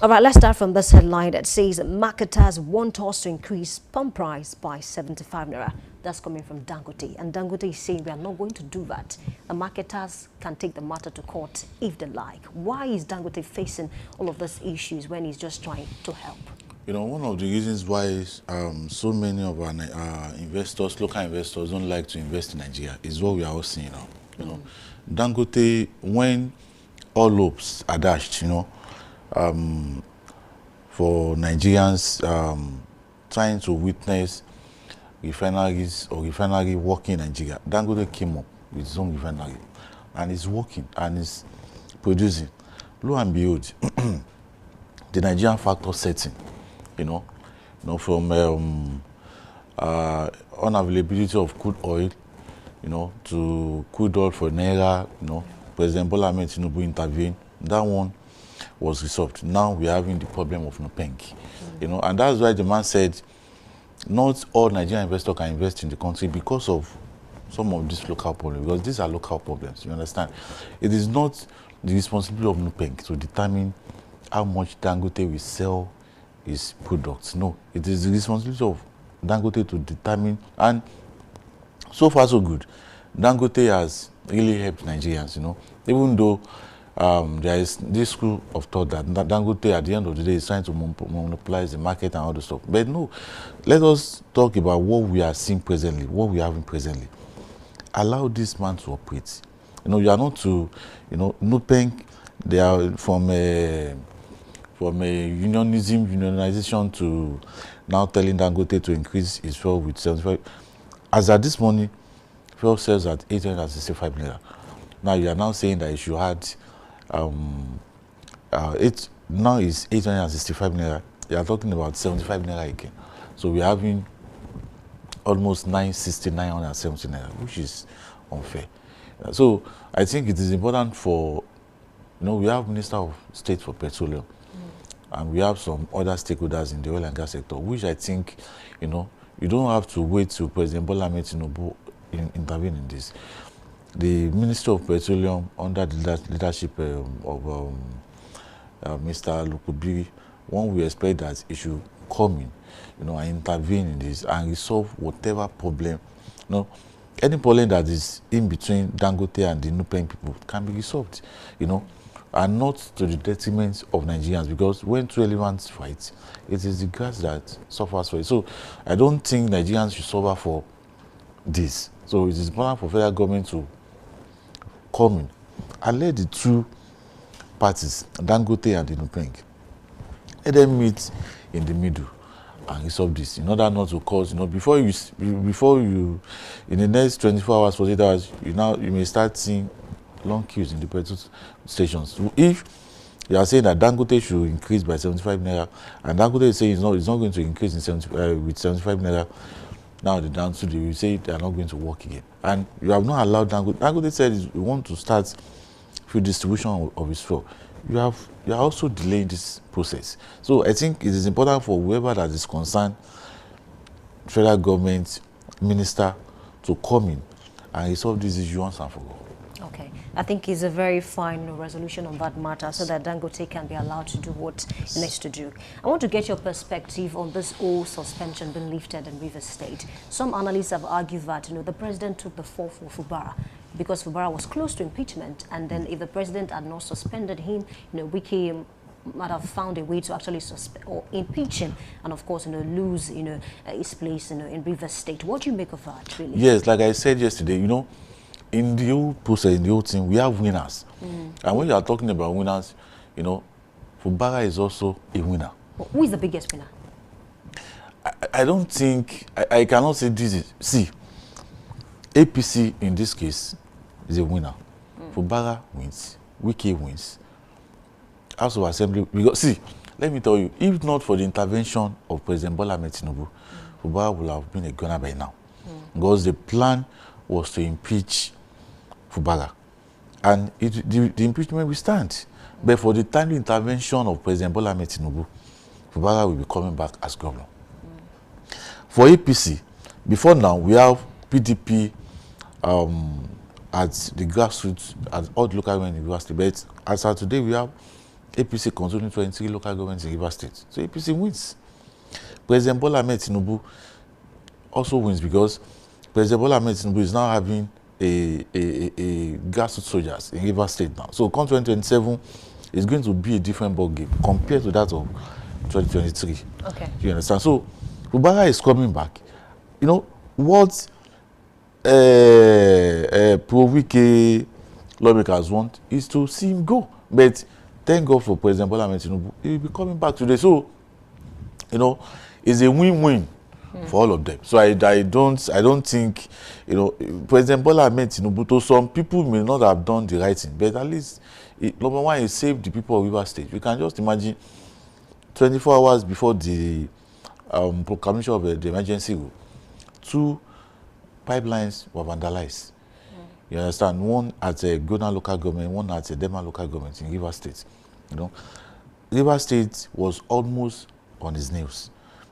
All right, let's start from this headline that says marketers want us to increase pump price by 75 naira. That's coming from Dangote. And Dangote is saying we are not going to do that. The marketers can take the matter to court if they like. Why is Dangote facing all of these issues when he's just trying to help? One of the reasons why so many of our investors, local investors, don't like to invest in Nigeria is what we are all seeing now. Dangote, when all hopes are dashed, for Nigerians trying to witness refineries or refinery working in Nigeria. Dangote came up with his own refinery, and it's working and it's producing. Lo and behold, the Nigerian factor setting, from unavailability of crude oil, to crude oil for Naira, President Bola Ahmed Tinubu intervened. That one was resolved. Now we are having the problem of Nupeng, and that's why the man said, not all Nigerian investors can invest in the country because of some of these local problems, because these are local problems, you understand? It is not the responsibility of Nupeng to determine how much Dangote will sell his products. No, it is the responsibility of Dangote to determine, and so far so good. Dangote has really helped Nigerians, even though there is this school of thought that Dangote at the end of the day is trying to monopolize the market and all the stuff. But no, let us talk about what we are seeing presently, what we are having presently. Allow this man to operate. You are not to, Nupeng, they are from a unionization to now telling Dangote to increase his fuel with 75. As at this morning, fuel sells at 865 naira. Now you are now saying that you should add now is 865 naira. You are talking about 75 naira again. So we are having almost 970 naira, which is unfair. So I think it is important for, we have Minister of State for Petroleum, and we have some other stakeholders in the oil and gas sector, which I think, you don't have to wait till President Bola Ahmed Tinubu intervene in this. The Minister of Petroleum, under the leadership of Mr. Lukubiri, one we expect that he should come in, and intervene in this and resolve whatever problem. Any problem that is in between Dangote and the Nupeng people can be resolved, and not to the detriment of Nigerians, because when two elements fight, it is the grass that suffers for it. So I don't think Nigerians should suffer for this. So it is important for federal government to come in and let the two parties, Dangote and the Nupeng, let them meet in the middle and resolve this, in order not to cause, before you, in the next 24 hours, 48 hours, you may start seeing long queues in the petrol stations. If you are saying that Dangote should increase by 75 naira, and Dangote is saying it's not going to increase with 75 naira, now the downstream, you say they are not going to work again. And you have not allowed Dangote. Dangote said we want to start fuel distribution of his fuel. You are also delaying this process. So I think it is important for whoever that is concerned, federal government, minister, to come in and resolve this issue once and for all. Okay, I think it's a very fine resolution on that matter, so that Dangote can be allowed to do what he needs to do. I want to get your perspective on this whole suspension being lifted in Rivers State. Some analysts have argued that the president took the fall for Fubara because Fubara was close to impeachment, and then if the president had not suspended him, Wike might have found a way to actually or impeach him, and of course, lose, his place, in Rivers State. What do you make of that, really? Yes, like I said yesterday, in the whole process, in the whole thing, we have winners. And when you are talking about winners, Fubara is also a winner. Who is the biggest winner? I don't think, I cannot say this is, see, APC in this case is a winner. Fubara wins, Wike wins. House of Assembly, because, see, let me tell you, if not for the intervention of President Bola Ahmed Tinubu, Fubara would have been a gunner by now. Because the plan was to impeach Fubara. And the impeachment will stand. But for the timely intervention of President Bola Ahmed Tinubu, Fubara will be coming back as governor. For APC, before now, we have PDP at the grassroots, at all the local government in Rivers State. But as of today, we have APC controlling 23 local governments in Rivers State. So APC wins. President Bola Ahmed Tinubu also wins because President Bola Ahmed Tinubu is now having a grassroots soldiers in Rivers State now. So come 2027 is going to be a different ball game compared to that of 2023. Okay. You understand? So Fubara is coming back. What pro-Wike lawmakers want is to see him go. But thank God for President Bola Ahmed Tinubu, he will be coming back today. So, it's a win-win for all of them. So I don't think, you know, President Bola Ahmed Tinubu, to some people may not have done the right thing, but at least, number one, he saved the people of River State. We can just imagine 24 hours before the proclamation of the emergency rule, 2 pipelines were vandalized. You understand? One at a Gona local government, one at a Dema local government in River State. You know, River State was almost on his nails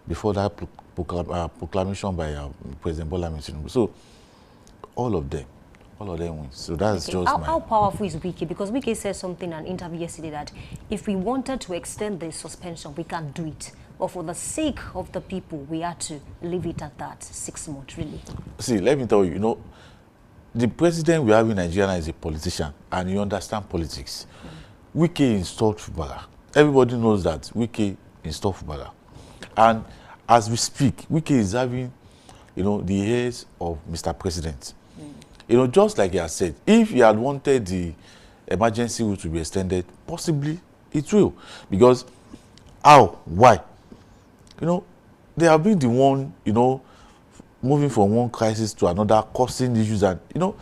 before that proclamation by President Bola Ahmed Tinubu. So all of them win. So that's just how powerful is Wike? Because Wike said something in an interview yesterday that if we wanted to extend the suspension, we can do it. But for the sake of the people, we had to leave it at that 6 months, really. See, let me tell you, you know, the president we have in Nigeria is a politician, and you understand politics. Wike installed Fubara. Everybody knows that Wike installed Fubara. And as we speak, Wike is having, you know, the ears of Mr. President. You know, just like he has said, if he had wanted the emergency rule to be extended, possibly it will. Because how? Why? You know, they have been the one, you know, moving from one crisis to another, causing issues, and, you know,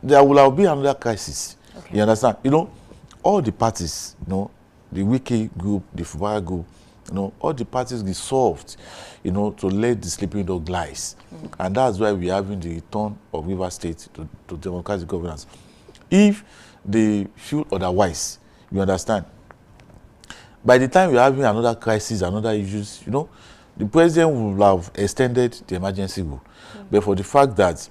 there will be another crisis. Okay. You understand? You know, all the parties, you know, the Wike group, the Fubara group, you know, all the parties resolved, you know, to let the sleeping dog lies. And that's why we're having the return of River State to democratic governance. If they feel otherwise, you understand, by the time we're having another crisis, another issues, you know, the president will have extended the emergency rule. But for the fact that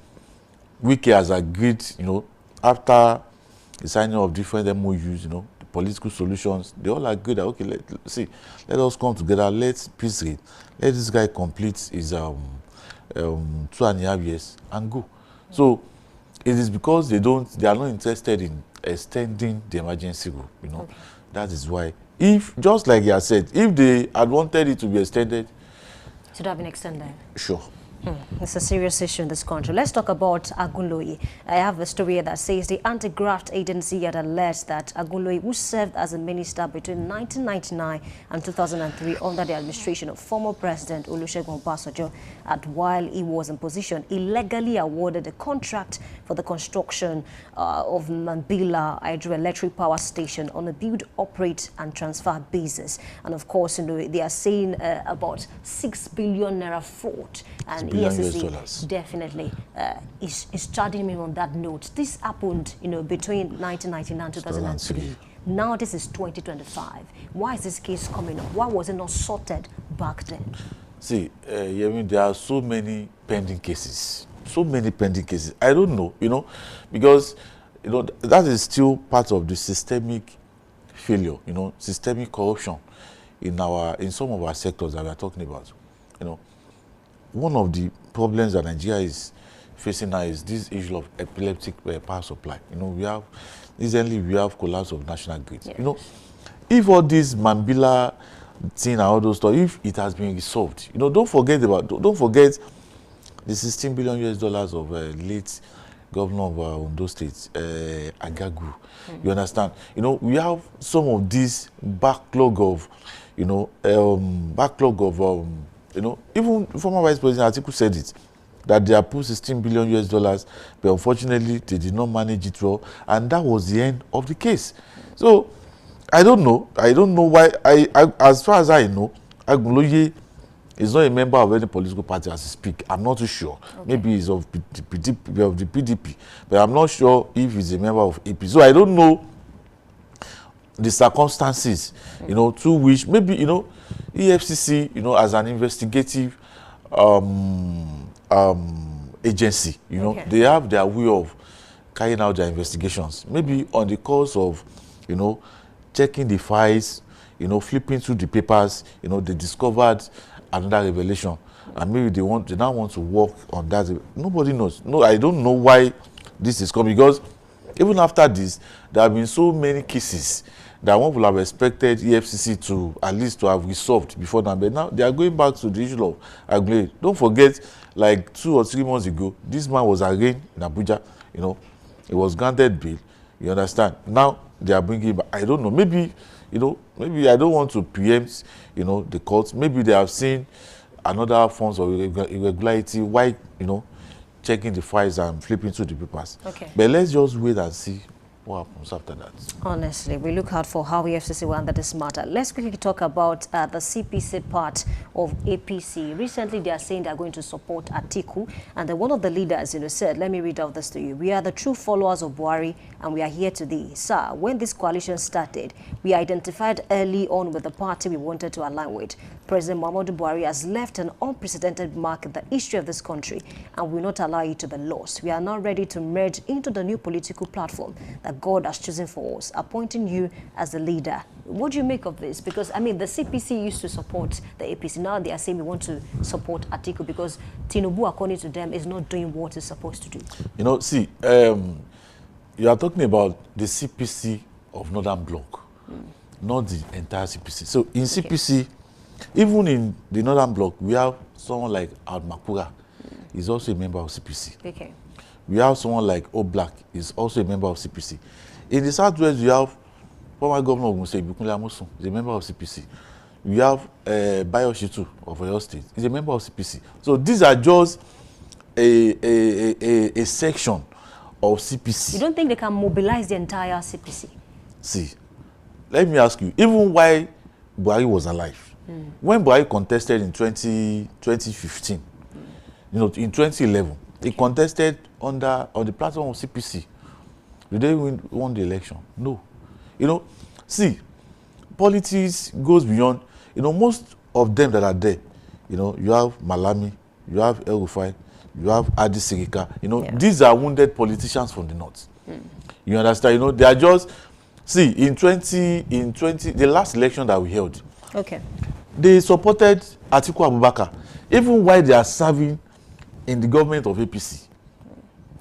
Wike has agreed, you know, after the signing of different MOUs, you know, political solutions, they all agree that, okay, let us come together, let's peace read, let this guy complete his 2.5 years and go. So it is because they are not interested in extending the emergency rule, you know. Okay. That is why, if, just like you said, if they had wanted it to be extended, it should have been extended. Sure. It's a serious issue in this country. Let's talk about Agunloye. I have a story that says the anti-graft agency had alleged that Agunloye, who served as a minister between 1999 and 2003 under the administration of former President Olusegun Obasanjo, and while he was in position, illegally awarded a contract for the construction of Mambila Hydroelectric Power Station on a build, operate and transfer basis. And of course, you know, they are saying about 6 billion naira fraud. And EFCC definitely is charging him on that note. This happened, you know, between 1999 and 2003. Now this is 2025. Why is this case coming up? Why was it not sorted back then? See, there are so many pending cases. So many pending cases. I don't know, you know, because, you know, that is still part of the systemic failure, you know, systemic corruption in some of our sectors that we are talking about, you know. One of the problems that Nigeria is facing now is this issue of epileptic power supply. You know, recently we have collapse of national grid. Yes. You know, if all this Mambila thing and all those stuff, if it has been resolved, you know, don't forget the $16 billion of late governor of Ondo State, Agagu. You understand? You know, we have some of this backlog of, you know, you know, even former Vice President Atiku said it, that they have put $16 billion, but unfortunately they did not manage it well, and that was the end of the case. So I don't know why. As far as I know, Agunloye is not a member of any political party as he speak. I'm not too sure. Okay. Maybe he's of the PDP, but I'm not sure if he's a member of AP. So I don't know the circumstances, you know, to which maybe, you know, EFCC, you know, as an investigative agency, you know, they have their way of carrying out their investigations. Maybe on the course of, you know, checking the files, you know, flipping through the papers, you know, they discovered another revelation, and maybe they now want to work on that. Nobody knows. No, I don't know why this is coming, because even after this, there have been so many cases that one would have expected EFCC to at least to have resolved before now. But now they are going back to the issue of Agunloye. Don't forget, like 2 or 3 months ago, this man was arraigned in Abuja. You know, he was granted bail. You understand? Now they are bringing him back. I don't know. Maybe, you know, maybe I don't want to preempt, you know, the courts. Maybe they have seen another forms of irregularity, why, checking the files and flipping through the papers. Okay. But let's just wait and see what happens after that. Honestly, we look out for how EFCC will handle this matter. Let's quickly talk about the CPC part of APC. Recently, they are saying they are going to support Atiku, and then one of the leaders, said, let me read out this to you. We are the true followers of Buhari, and we are here today. Sir, when this coalition started, we identified early on with the party we wanted to align with. President Muhammadu Buhari has left an unprecedented mark in the history of this country, and we will not allow it to be lost. We are now ready to merge into the new political platform that God has chosen for us, appointing you as the leader. What do you make of this? Because, the CPC used to support the APC. Now they are saying we want to support Atiku because Tinubu, according to them, is not doing what it's supposed to do. See, you are talking about the CPC of Northern Bloc, not the entire CPC. So in CPC, even in the Northern Bloc, we have someone like Al Makura, is also a member of CPC. Okay. We have someone like Oblak, is also a member of CPC. In the Southwest, we have former governor of Muse, Bukunle Amosun, is a member of CPC. We have Bayo Shitu of Oyo State, is a member of CPC. So these are just a section of CPC. You don't think they can mobilize the entire CPC? See, let me ask you, even while Buhari was alive, when Buhari contested in 2015, in 2011, he contested on the platform of CPC. Did they won the election? No. See, politics goes beyond, most of them that are there, you have Malami, you have El Rufai, you have Adi Sirika, these are wounded politicians from the north. You understand? They are just, see, in 20, the last election that we held, okay, they supported Atiku Abubakar, even while they are serving in the government of APC.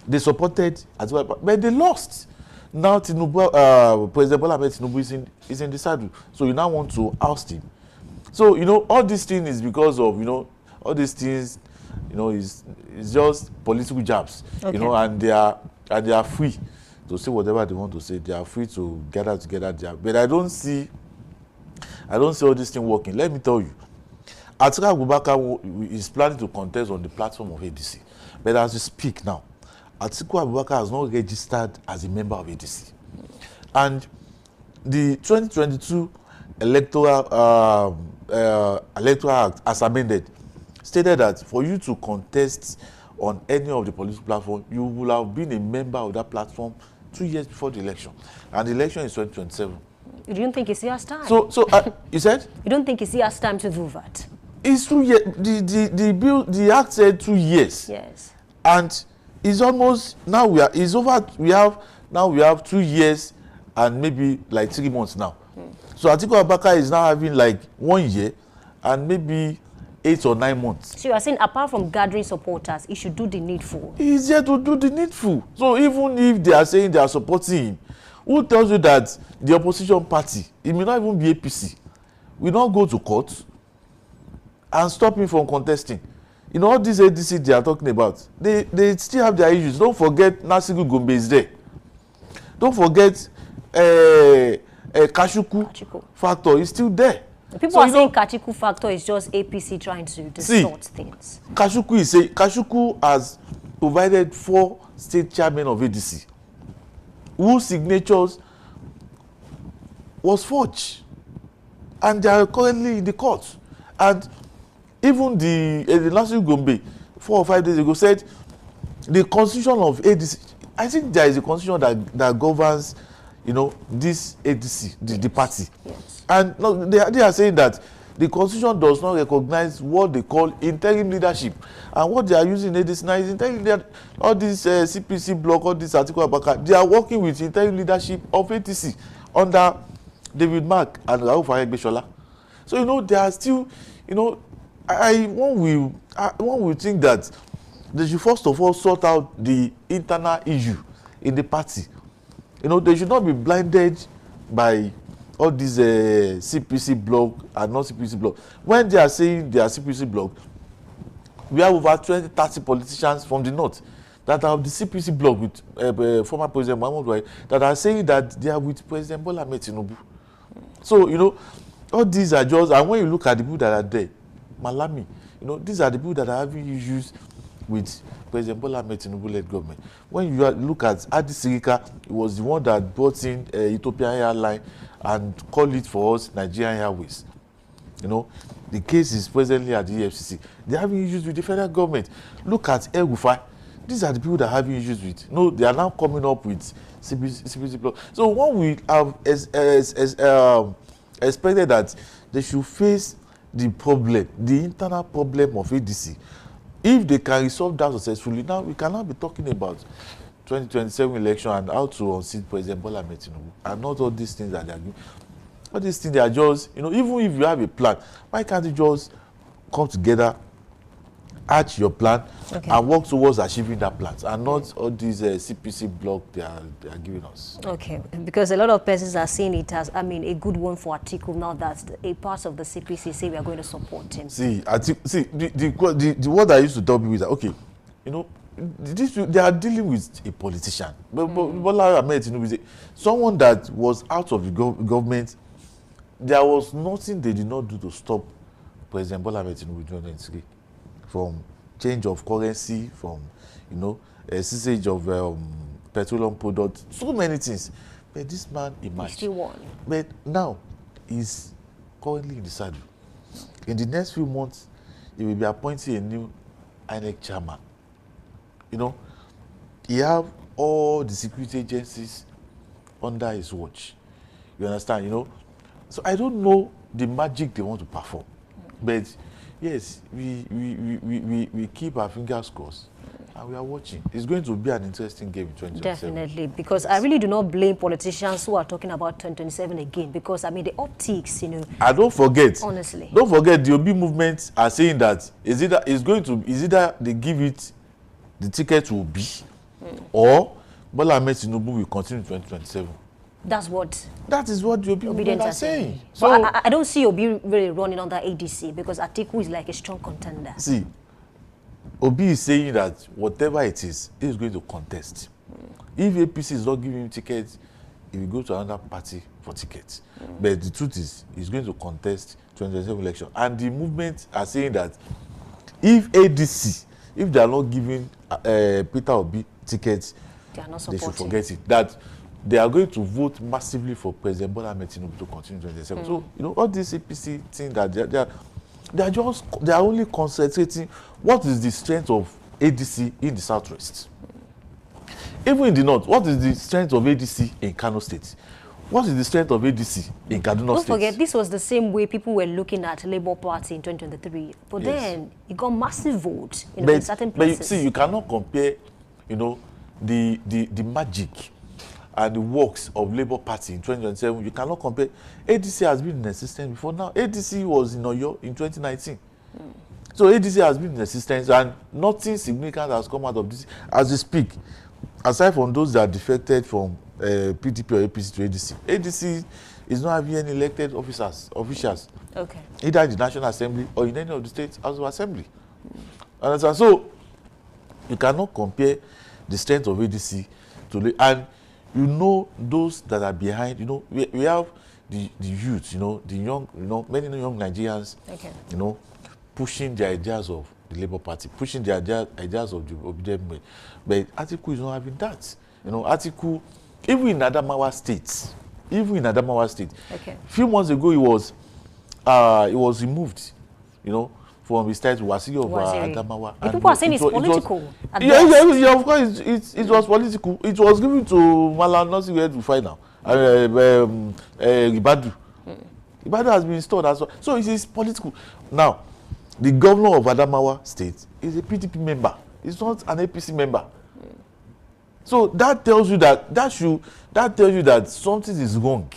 They supported Atiku Abubakar, but they lost. Now Tinubu, President Bola Ahmed Tinubu is in the saddle. So you now want to oust him. So, all these things is because of, all these things, is just political jabs, okay, and they are free to say whatever they want to say. They are free to gather together there. But I don't see all this thing working. Let me tell you, Atiku Abubakar is planning to contest on the platform of ADC. But as we speak now, Atiku Abubakar has not registered as a member of ADC. And the 2022 Electoral Act, as amended, stated that for you to contest on any of the political platforms, you will have been a member of that platform 2 years before the election. And the election is 2027. You don't think it's years time? So you said? You don't think it's years time to do that? It's 2 years. The act said 2 years. Yes. And it's almost, now we have 2 years and maybe like 3 months now. So Atiku Abubakar is now having like 1 year and maybe 8 or 9 months. So you are saying apart from gathering supporters, he should do the needful? He's here to do the needful. So even if they are saying they are supporting him, who tells you that the opposition party, it may not even be APC, will not go to court and stop him from contesting? All these ADC they are talking about, they still have their issues. Don't forget Nasiru Gombe is there. Don't forget Kashuku factor is still there. People are saying Kashuku factor is just APC trying to distort things. Kashuku has provided 4 state chairmen of ADC whose signatures was forged, and they are currently in the court. And even the Nasiru Gombe 4 or 5 days ago said the constitution of ADC, I think there is a constitution that governs, this ADC, the party. Yes. And no, they are saying that the constitution does not recognize what they call interim leadership. And what they are using in ADC now is interim leadership. All this CPC block, all this Atiku Abubakar, they are working with interim leadership of ATC under David Mark and Rauf Aregbesola. So, they are still, one will think that they should first of all sort out the internal issue in the party. They should not be blinded by all these CPC block and non CPC block. When they are saying they are CPC block, we have over 20-30 politicians from the north that are of the CPC block with former President Muhammadu Buhari that are saying that they are with President Bola Ahmed Tinubu. So, all these are just, and when you look at the people that are there, Malami, You know, these are the people that are having issues with President Bola Ahmed Tinubu-led government. When you look at Adi Sirika, he was the one that brought in Ethiopian Airline and called it for us Nigerian Airways. You know, the case is presently at the EFCC. They're having issues with the federal government. Look at El Rufai. These are the people that are having issues with. No, they are now coming up with CPC plus. So what we have expected that they should face the problem, the internal problem of ADC. If they can resolve that successfully, now we cannot be talking about 2027 election and how to unseat President Bola Ahmed Tinubu, and not all these things that they are doing. All these things, they are just, you know, even if you have a plan, why can't you just come together, hatch your plan, and work towards achieving that plan, and not all these CPC block they are giving us. Okay, because a lot of persons are seeing it as, I mean, a good one for Atiku now that a part of the CPC say we are going to support him. See, the word I used to tell people is that, okay, you know, they are dealing with a politician. But Bola Ahmed Tinubu is someone that was out of the government. There was nothing they did not do to stop President Bola Ahmed Tinubu in 2023. From change of currency, from, you know, cessation of petroleum products, so many things. But this man emerged. Still won. But now he's currently in the saddle. In the next few months, he will be appointing a new INEC chairman. You know, he have all the security agencies under his watch. You understand? You know, so I don't know the magic they want to perform, but yes, we keep our fingers crossed and we are watching. It's going to be an interesting game in 2027. Definitely, because I really do not blame politicians who are talking about 2027 again, because I mean the optics, you know. And don't forget, honestly, don't forget the OB movement are saying that is either they give it the ticket to Obi, or Bola Ahmed Tinubu will continue in 2027. That is what the Obi movement are saying. So I don't see Obi really running under ADC, because Atiku is like a strong contender. See, Obi is saying that whatever it is, he is going to contest. If APC is not giving him tickets, he will go to another party for tickets. But the truth is, he's going to contest 2027 election. And the movement are saying that if ADC, if they are not giving Peter Obi tickets, they should forget it. That they are going to vote massively for President Bola Ahmed Tinubu to continue 2027. So, you know, all this APC thing that they are only concentrating what is the strength of ADC in the southwest. Even in the north, what is the strength of ADC in Kano State? What is the strength of ADC in Kaduna State? Don't forget, this was the same way people were looking at Labour Party in 2023. But then it got massive votes in certain places. But see, you cannot compare, you know, the magic and the works of Labour Party in 2027. You cannot compare. ADC has been in existence before now. ADC was in Oyo in 2019. So ADC has been in existence and nothing significant has come out of this as we speak. Aside from those that defected from PDP or APC to ADC. ADC is not having any elected officials, either in the National Assembly or in any of the State House of Assembly. Understand? So you cannot compare the strength of ADC to, and you know those that are behind. You know, we have the youth. You know, the young. You know, many young Nigerians. You know, pushing the ideas of the Labour Party, pushing the ideas of the Obedient movement. But Atiku is not having that. You know, Atiku, even in Adamawa State, a few months ago he was removed, you know, from his title, Waziri of Adamawa. And people are saying it's political. Yeah, of course, it was political. It was given to Malam Nasir Rufai now, Ibadu. Ibadu has been installed as well. So it is political. Now, the governor of Adamawa State is a PDP member. He's not an APC member. So that tells you that something is wrong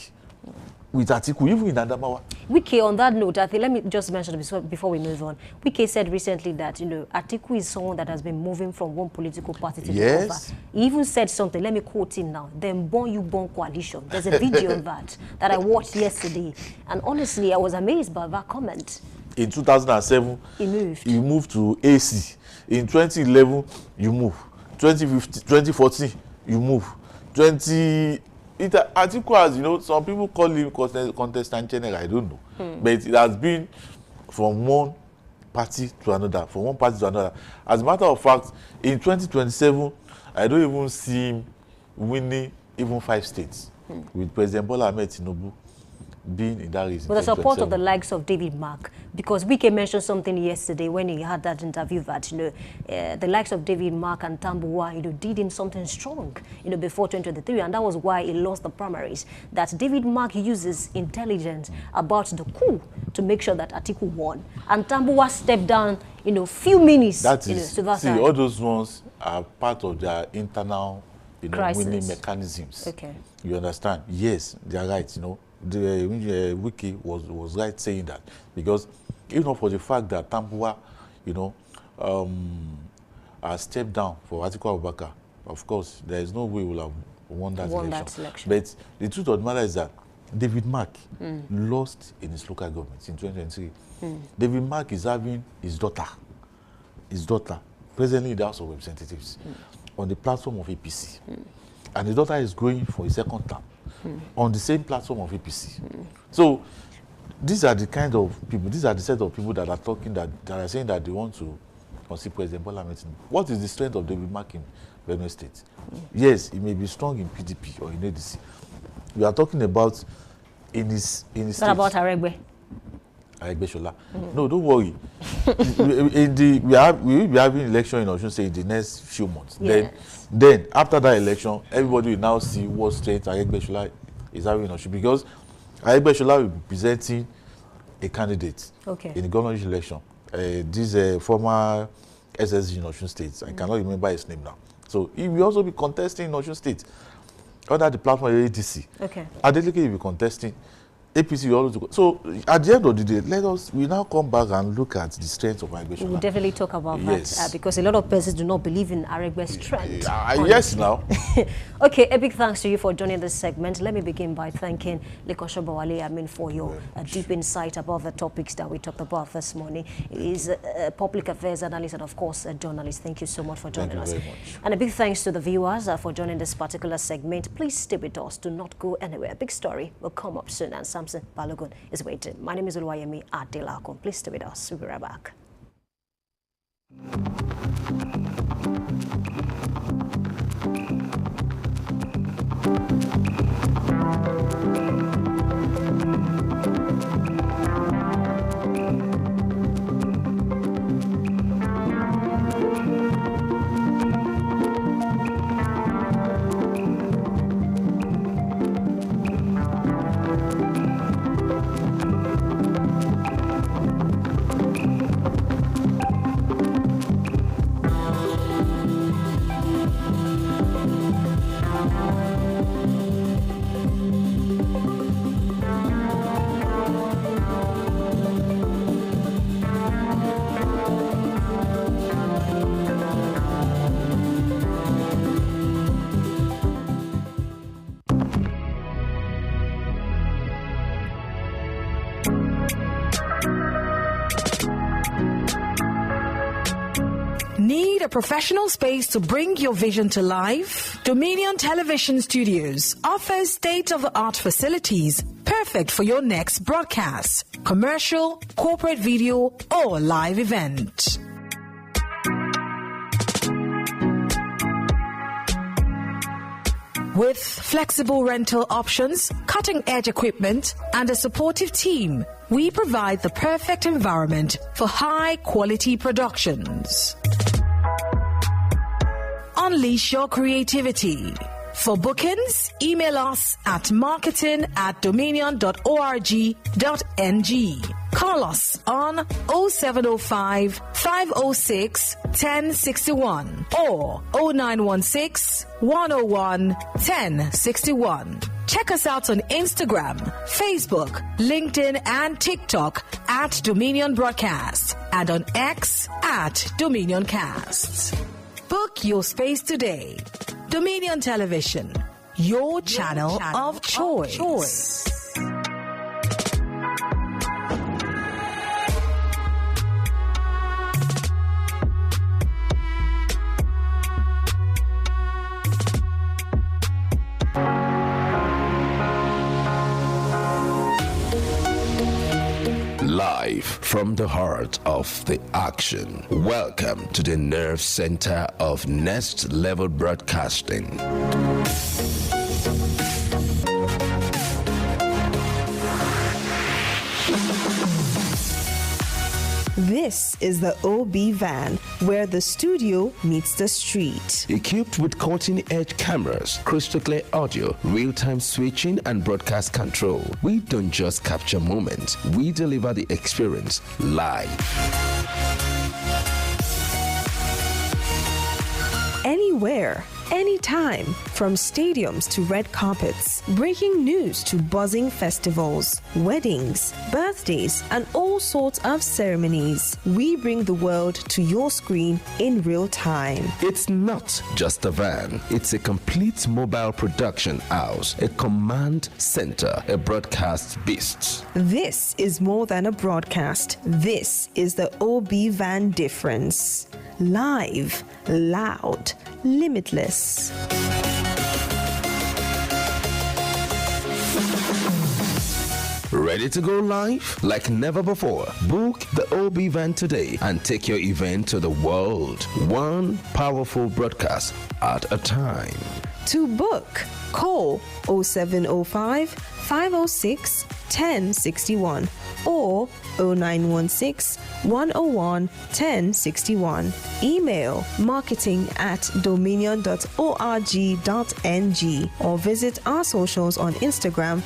with Atiku, even in Adamawa. Wike, on that note, I think let me just mention before we move on. Wike said recently that, you know, Atiku is someone that has been moving from one political party to the other. He even said something, let me quote him now, "Them born you born coalition." There's a video of that I watched yesterday. And honestly, I was amazed by that comment. In 2007, he moved to AC. In 2011, you move. 2014, you move. Atiku has, you know, some people call him contestant general, I don't know. But it has been from one party to another, from one party to another. As a matter of fact, in 2027, I don't even see him winning even 5 states with President Bola Ahmed Tinubu being in that race. With the support of the likes of David Mark, because Wike mentioned something yesterday when he had that interview that, the likes of David Mark and Tambuwa, did him something strong, before 2023, and that was why he lost the primaries. That David Mark uses intelligence about the coup to make sure that Atiku won, and Tambuwa stepped down, few minutes. That is, to that see, side. all those ones are part of their internal, Crisis. winning mechanisms. Okay. You understand? Yes, they are right. The Wiki was right saying that, because even not for the fact that Tambuwa, stepped down for Atiku Abubakar, of course, there is no way we'll have won that election. But the truth of the matter is that David Mark lost in his local government in 2023. David Mark is having his daughter, presently in the House of Representatives, on the platform of APC. And his daughter is going for a second term on the same platform of APC. So these are the kind of people, these are the set of people that are talking, that are saying that they want to concede President Bola Ahmed Tinubu. What is the strength of David Mark in Benue State? Yes, he may be strong in PDP or in ADC. We are talking about in his What state. about Aregbe? Aregbe-Shola. No, don't worry. We will be having election in Osun State in the next few months. Yes. Then after that election, everybody will now see what strength Aregbe-Shola is having in Osun, because Aregbe-Shola will be presenting a candidate in the governorship election. This former SSG in Osun State. I cannot remember his name now. So he will also be contesting in Osun State under the platform of ADC. Okay. Adeleke will be contesting. APC will always go. So at the end of the day, we now come back and look at the strength of Aregbe-Shola. We'll definitely talk about Yes. that, because a lot of persons do not believe in Aregbe's strength. Yes, now. Okay, a big thanks to you for joining this segment. Let me begin by thanking Lekosho Bawale, for your deep insight about the topics that we talked about this morning. He is a public affairs analyst and, of course, a journalist. Thank you so much for joining us. Thank you very much. And a big thanks to the viewers for joining this particular segment. Please stay with us. Do not go anywhere. A big story will come up soon, and Samson Balogun is waiting. My name is Oluwayemi Adelakon. Please stay with us. We'll be right back. Need a professional space to bring your vision to life? Dominion Television Studios offers state-of-the-art facilities perfect for your next broadcast, commercial, corporate video, or live event. With flexible rental options, cutting-edge equipment, and a supportive team, we provide the perfect environment for high-quality productions. Unleash your creativity. For bookings, email us at marketing@dominion.org.ng. Call us on 0705 506 1061 or 0916 101 1061. Check us out on Instagram, Facebook, LinkedIn, and TikTok at Dominion Broadcast, and on X at Dominion Cast. Book your space today. Dominion Television, your channel of choice. live from the heart of the action. Welcome to the nerve center of Next Level Broadcasting. This is the OB van, where the studio meets the street. Equipped with cutting-edge cameras, crystal clear audio, real-time switching, and broadcast control, we don't just capture moments, we deliver the experience live. Anywhere, anytime, from stadiums to red carpets, breaking news to buzzing festivals, weddings, birthdays, and all sorts of ceremonies. We bring the world to your screen in real time. It's not just a van, it's a complete mobile production house, a command center, a broadcast beast. This is more than a broadcast. This is the OB van difference. Live, loud, limitless. Ready to go live? Like never before. Book the OB van today and take your event to the world. One powerful broadcast at a time. To book, call 0705 506 1061 or 0916 101 1061. Email marketing@dominion.org.ng or visit our socials on Instagram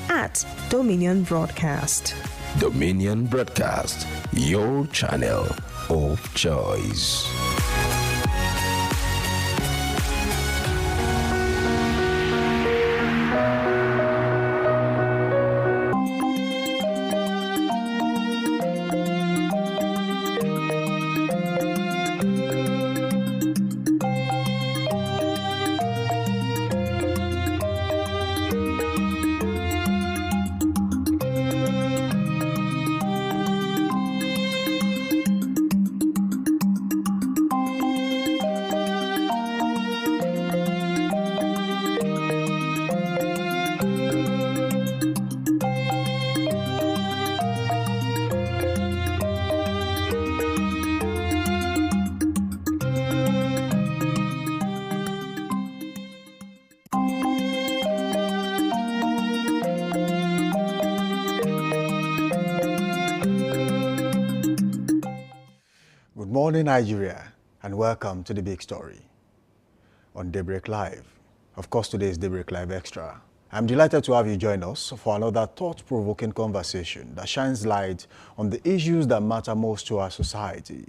@Dominion Broadcast. Dominion Broadcast, your channel of choice. Good morning, Nigeria, and welcome to the big story on Daybreak Live. Of course, today is Daybreak Live Extra. I'm delighted to have you join us for another thought-provoking conversation that shines light on the issues that matter most to our society.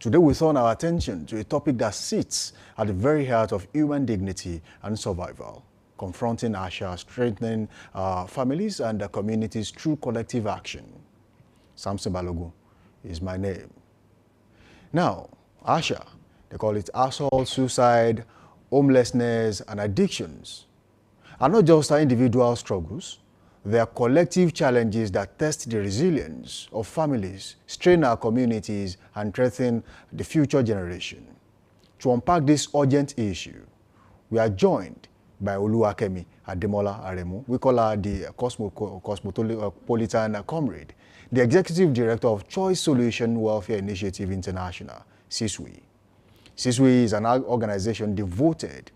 Today, we turn our attention to a topic that sits at the very heart of human dignity and survival, confronting ASHA, strengthening our families and the communities through collective action. Samson Balogun is my name. Now, ASHA, they call it assault, suicide, homelessness, and addictions, are not just our individual struggles. They are collective challenges that test the resilience of families, strain our communities, and threaten the future generation. To unpack this urgent issue, we are joined by Oluwakemi Ademola Aremu. We call her the Cosmopolitan Comrade, the Executive Director of Choice Solution Welfare Initiative International, CISWI. CISWI is an organization devoted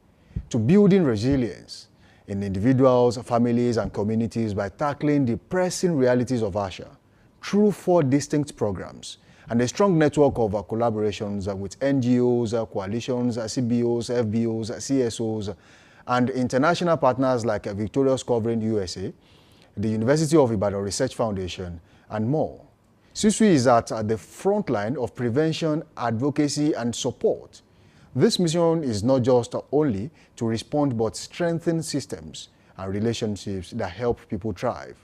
to building resilience in individuals, families, and communities by tackling the pressing realities of ASHA through 4 distinct programs and a strong network of collaborations with NGOs, coalitions, CBOs, FBOs, CSOs, and international partners like Victorious Covering USA, the University of Ibadan Research Foundation, and more. CISWI is at the front line of prevention, advocacy, and support. This mission is not just only to respond, but strengthen systems and relationships that help people thrive.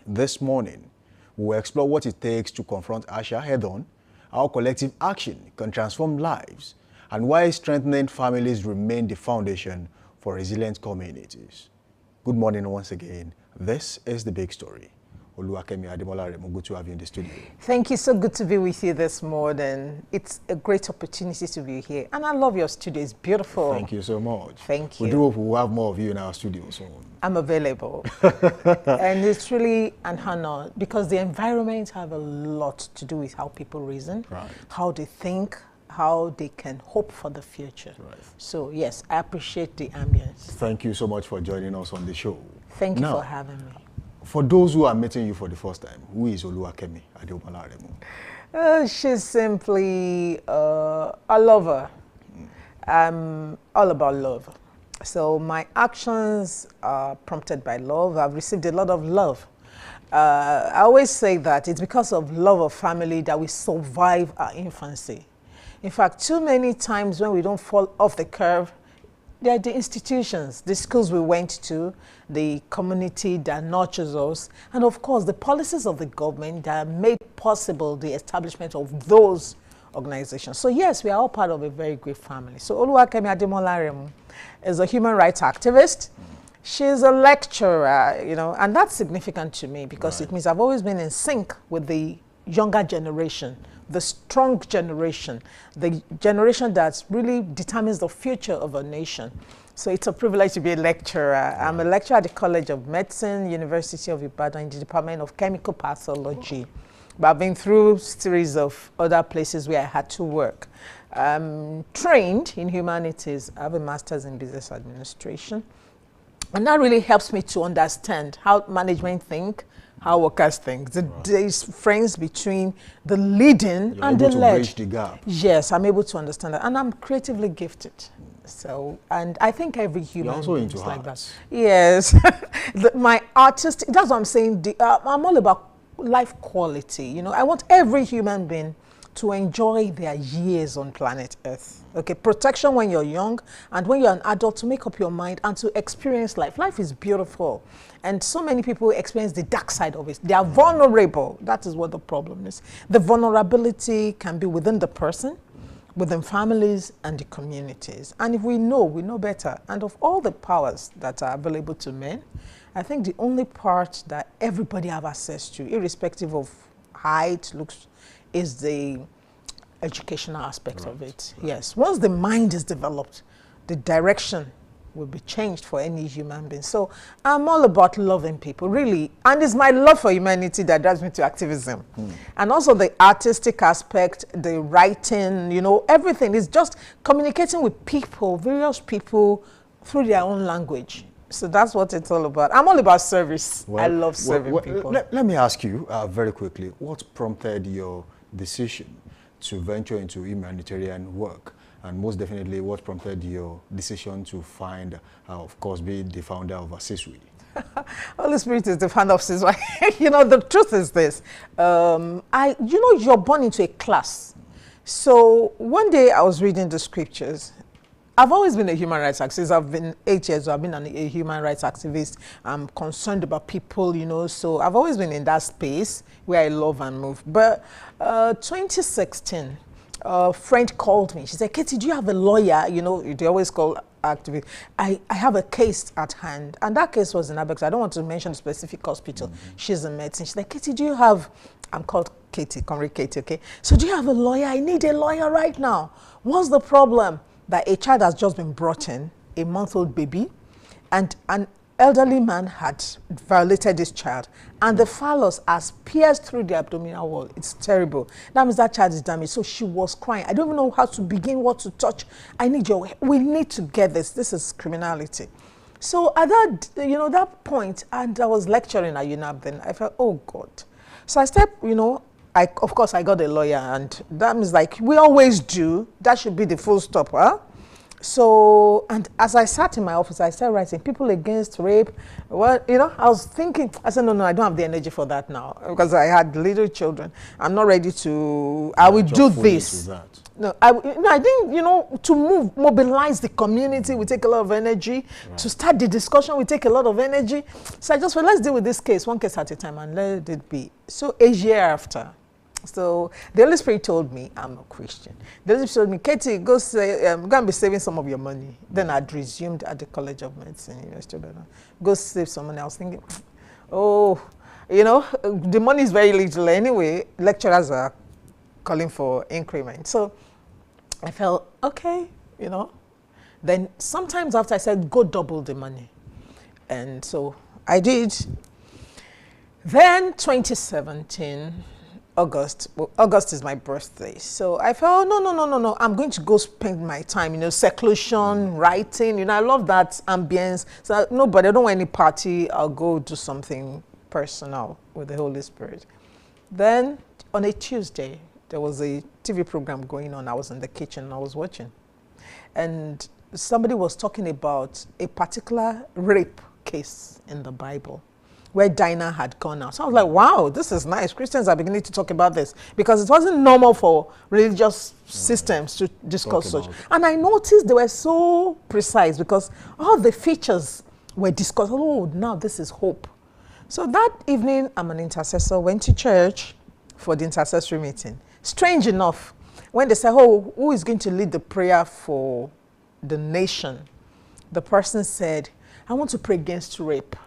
This morning, we will explore what it takes to confront ASHA head-on, how collective action can transform lives, and why strengthening families remain the foundation for resilient communities. Good morning once again. This is The Big Story. Oluwakemi Ademolaremu. Good to have you in the studio. Thank you. So good to be with you this morning. It's a great opportunity to be here. And I love your studio. It's beautiful. Thank you so much. Thank you. We do hope we'll have more of you in our studio soon. I'm available. And it's really an honor because the environment have a lot to do with how people reason, how they think, how they can hope for the future. So yes, I appreciate the ambience. Thank you so much for joining us on the show. Thank you for having me. For those who are meeting you for the first time, who is Oluwakemi Ademolaremu? She's simply a lover. I'm all about love. So my actions are prompted by love. I've received a lot of love. I always say that it's because of love of family that we survive our infancy. In fact, too many times when we don't fall off the curve, they're the institutions, the schools we went to, the community that nurtures us, and of course the policies of the government that made possible the establishment of those organizations. So yes, we are all part of a very great family. So Oluwakemi Ademolaremu is a human rights activist. She's a lecturer, you know, and that's significant to me because it means I've always been in sync with the younger generation, the strong generation, the generation that really determines the future of a nation. So it's a privilege to be a lecturer. I'm a lecturer at the College of Medicine, University of Ibadan, in the Department of Chemical Pathology. But I've been through a series of other places where I had to work. I'm trained in humanities. I have a master's in business administration. And that really helps me to understand how management think, how workers think. The difference between the leading and the led. Bridge the gap. Yes, I'm able to understand that. And I'm creatively gifted. So, and I think every human also into is like that. arts. Yes. My artistic, that's what I'm saying. I'm all about life quality. You know, I want every human being to enjoy their years on planet Earth. Okay, protection when you're young, and when you're an adult, to make up your mind and to experience life. Life is beautiful, and so many people experience the dark side of it. They are vulnerable. That is what the problem is. The vulnerability can be within the person, within families and the communities. And if we know better. And of all the powers that are available to men, I think the only part that everybody have access to, irrespective of height, looks, is the educational aspect of it. Yes, once the mind is developed, the direction will be changed for any human being. So I'm all about loving people, really. And it's my love for humanity that drives me to activism. And also the artistic aspect, the writing, you know, everything is just communicating with people, various people, through their own language. So that's what it's all about. I'm all about service. I love serving people. Let me ask you very quickly, what prompted your decision to venture into humanitarian work? And most definitely, what prompted your decision to find, of course, be the founder of Asiswi? Holy Spirit is the founder of Asiswi. You know, the truth is this. You're born into a class. So one day I was reading the scriptures. I've always been a human rights activist. I've been 8 years, I've been a human rights activist. I'm concerned about people, you know, so I've always been in that space where I love and move. But 2016, a friend called me. She said, Katie, do you have a lawyer? You know, they always call activists. I have a case at hand. And that case was in Abex. I don't want to mention a specific hospital. She's in medicine. She's like, Katie, do you have, I'm called Katie, Comrade Katie, okay? So do you have a lawyer? I need a lawyer right now. What's the problem? That a child has just been brought in, a month-old baby, and an elderly man had violated this child, and the phallus has pierced through the abdominal wall. It's terrible. That means that child is damaged. So she was crying. I don't even know how to begin, what to touch. I need your help. We need to get this. This is criminality. So at that, that point, and I was lecturing at UNAB then, I felt, oh God. So I stepped, of course, I got a lawyer, and that means, like we always do, that should be the full stop, huh? So, and as I sat in my office, I started writing, people against rape. Well, I was thinking, I said, no, I don't have the energy for that now, because I had little children. I'm not ready to, I will do this. No, I didn't, to mobilize the community will take a lot of energy. Right. To start the discussion will take a lot of energy. So I just said, let's deal with this case, one case at a time, and let it be. So a year after, so the Holy Spirit told me, I'm a Christian. The Holy Spirit told me, Katie, go and be saving some of your money. Then I'd resumed at the College of Medicine, University of Ibadan. Go save some money. I was thinking, oh, you know, the money is very little anyway. Lecturers are calling for increment. So I felt, okay, you know. Then sometimes after I said, go double the money. And so I did. Then 2017, August is my birthday. So I felt, no, I'm going to go spend my time, you know, seclusion, writing, you know, I love that ambience. So nobody, I don't want any party, I'll go do something personal with the Holy Spirit. Then on a Tuesday, there was a TV program going on. I was in the kitchen and I was watching. And somebody was talking about a particular rape case in the Bible where Dinah had gone out. So I was like, wow, this is nice. Christians are beginning to talk about this because it wasn't normal for religious systems to discuss such. And I noticed they were so precise because all the features were discussed. Oh, now this is hope. So that evening, I'm an intercessor, went to church for the intercessory meeting. Strange enough, when they said, oh, who is going to lead the prayer for the nation? The person said, I want to pray against rape.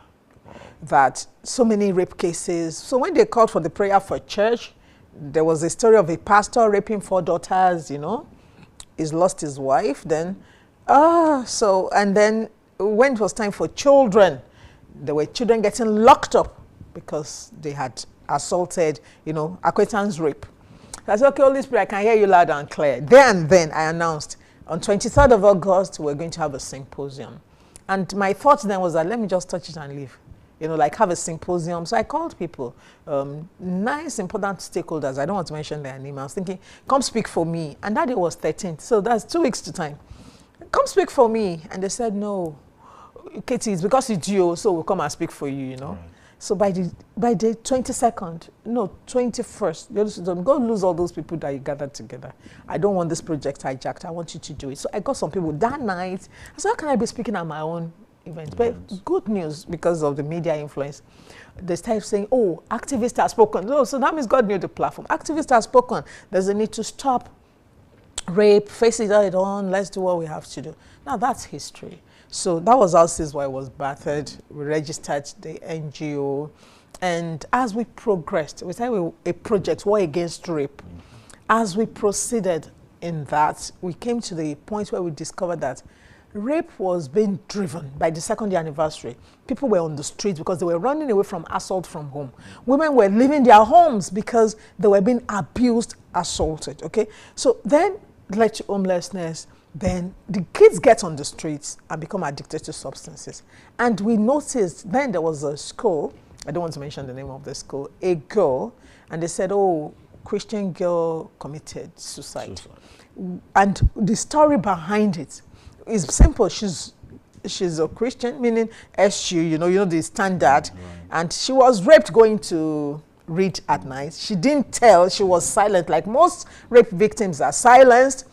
That so many rape cases. So when they called for the prayer for church, there was a story of a pastor raping 4 daughters, you know. He's lost his wife. Then, and then when it was time for children, there were children getting locked up because they had assaulted, you know, acquaintance rape. I said, okay, Holy Spirit, I can hear you loud and clear. Then I announced, on 23rd of August, we're going to have a symposium. And my thought then was that, let me just touch it and leave. You know, like have a symposium. So I called people, nice, important stakeholders. I don't want to mention their name. I was thinking, come speak for me. And that day was 13th. So that's 2 weeks to time. Come speak for me. And they said, no, Katie, it's because it's you, so we'll come and speak for you, you know. Right. So by the 22nd, no, 21st, go lose all those people that you gathered together. I don't want this project hijacked. I want you to do it. So I got some people that night. I said, how can I be speaking at my own event? But good news, because of the media influence, they started saying, oh, activists have spoken. Oh, so that means God knew the platform. Activists have spoken. There's a need to stop rape, face it head on, let's do what we have to do. Now that's history. So that was how CISY was battered. We registered the NGO. And as we progressed, we started a project, War Against Rape. As we proceeded in that, we came to the point where we discovered that rape was being driven by the second year anniversary. People were on the streets because they were running away from assault from home. Women were leaving their homes because they were being abused, assaulted, okay? So then led to homelessness. Then the kids get on the streets and become addicted to substances. And we noticed then there was a school, I don't want to mention the name of the school, a girl, and they said, oh, Christian girl committed suicide. And the story behind it is simple. She's a Christian, meaning SU, you know the standard. Right. And she was raped going to read at night. She didn't tell, she was silent, like most rape victims are silenced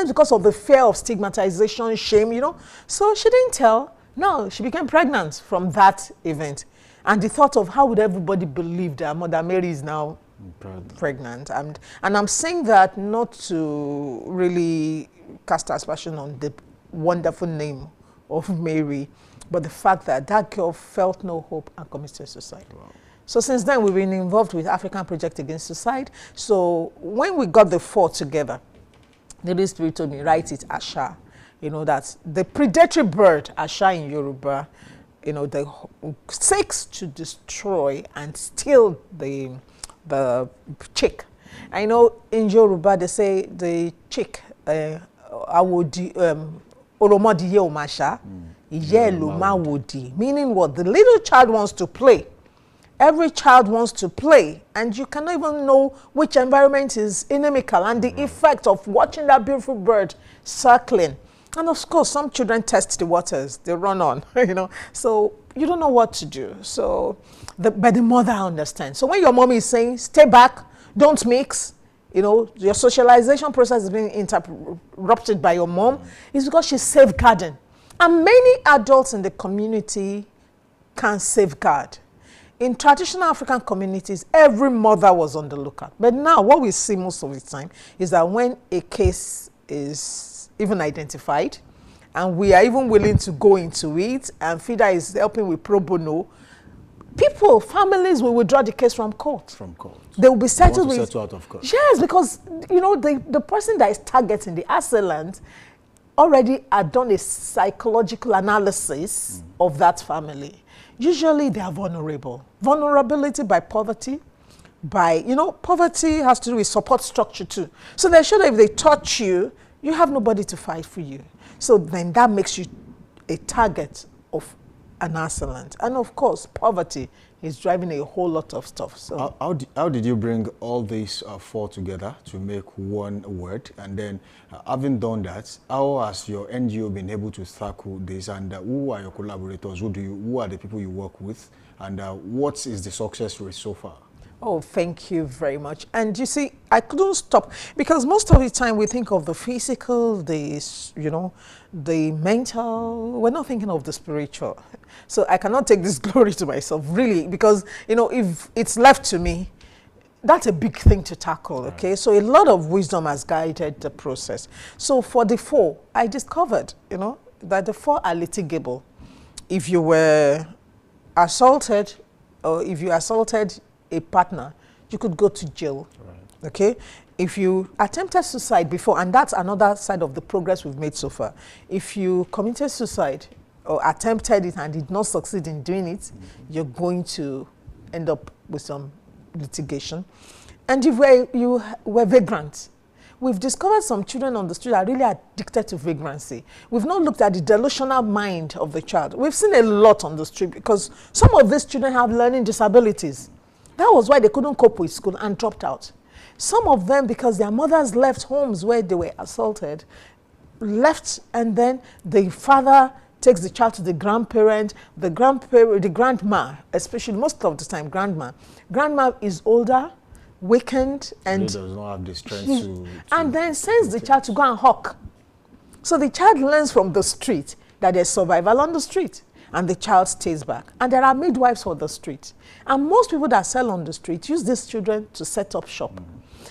because of the fear of stigmatization, shame, you know. So she didn't tell. Now she became pregnant from that event. And the thought of how would everybody believe that Mother Mary is now pregnant. And I'm saying that not to really cast aspersion on the wonderful name of Mary, but the fact that that girl felt no hope and committed suicide. Wow. So since then, we've been involved with African Project Against Suicide. So when we got the 4 together, the Holy Spirit told me, write it Asha. You know, that's the predatory bird, Asha in Yoruba, you know, the seeks to destroy and steal the chick. I know in Yoruba, they say the chick, Oromodiye Omasha, meaning what? The little child wants to play. Every child wants to play, and you cannot even know which environment is inimical and the effect of watching that beautiful bird circling. And of course, some children test the waters, they run on, you know, so you don't know what to do. So, but the mother understands. So when your mommy is saying, stay back, don't mix, you know, your socialization process is being interrupted by your mom, it's because she's safeguarding. And many adults in the community can safeguard. In traditional African communities, every mother was on the lookout. But now what we see most of the time is that when a case is even identified, and we are even willing to go into it, and FIDA is helping with pro bono, People, families will withdraw the case from court. From court. They will be settled They want to with... settle out of court. Yes, because, you know, the person that is targeting the assailant already had done a psychological analysis of that family. Usually they are vulnerable. Vulnerability by poverty, by, you know, poverty has to do with support structure too. So they're sure that if they touch you, you have nobody to fight for you. So then that makes you a target of an assailant. And of course, poverty is driving a whole lot of stuff. So how did you bring all these four together to make one word? And then having done that, how has your NGO been able to tackle this? And who are your collaborators? Who are the people you work with? And what is the success rate so far? Oh, thank you very much. And you see, I couldn't stop because most of the time we think of the physical, the, you know, the mental, we're not thinking of the spiritual. So I cannot take this glory to myself, really, because, you know, if it's left to me, that's a big thing to tackle, okay? So a lot of wisdom has guided the process. So for the four, I discovered, you know, that the four are litigable. If you were assaulted, or if you assaulted a partner, you could go to jail, okay? If you attempted suicide before, and that's another side of the progress we've made so far. If you committed suicide or attempted it and did not succeed in doing it, you're going to end up with some litigation. And if you were vagrant, we've discovered some children on the street are really addicted to vagrancy. We've not looked at the delusional mind of the child. We've seen a lot on the street because some of these children have learning disabilities. That was why they couldn't cope with school and dropped out. Some of them, because their mothers left homes where they were assaulted, left, and then the father takes the child to the grandparent, the grandma, especially most of the time, grandma. Grandma is older, weakened, and does not have the strength to and then sends the child to go and hawk. So the child learns from the street that there's survival on the street, and the child stays back. And there are midwives for the street. And most people that sell on the street use these children to set up shop.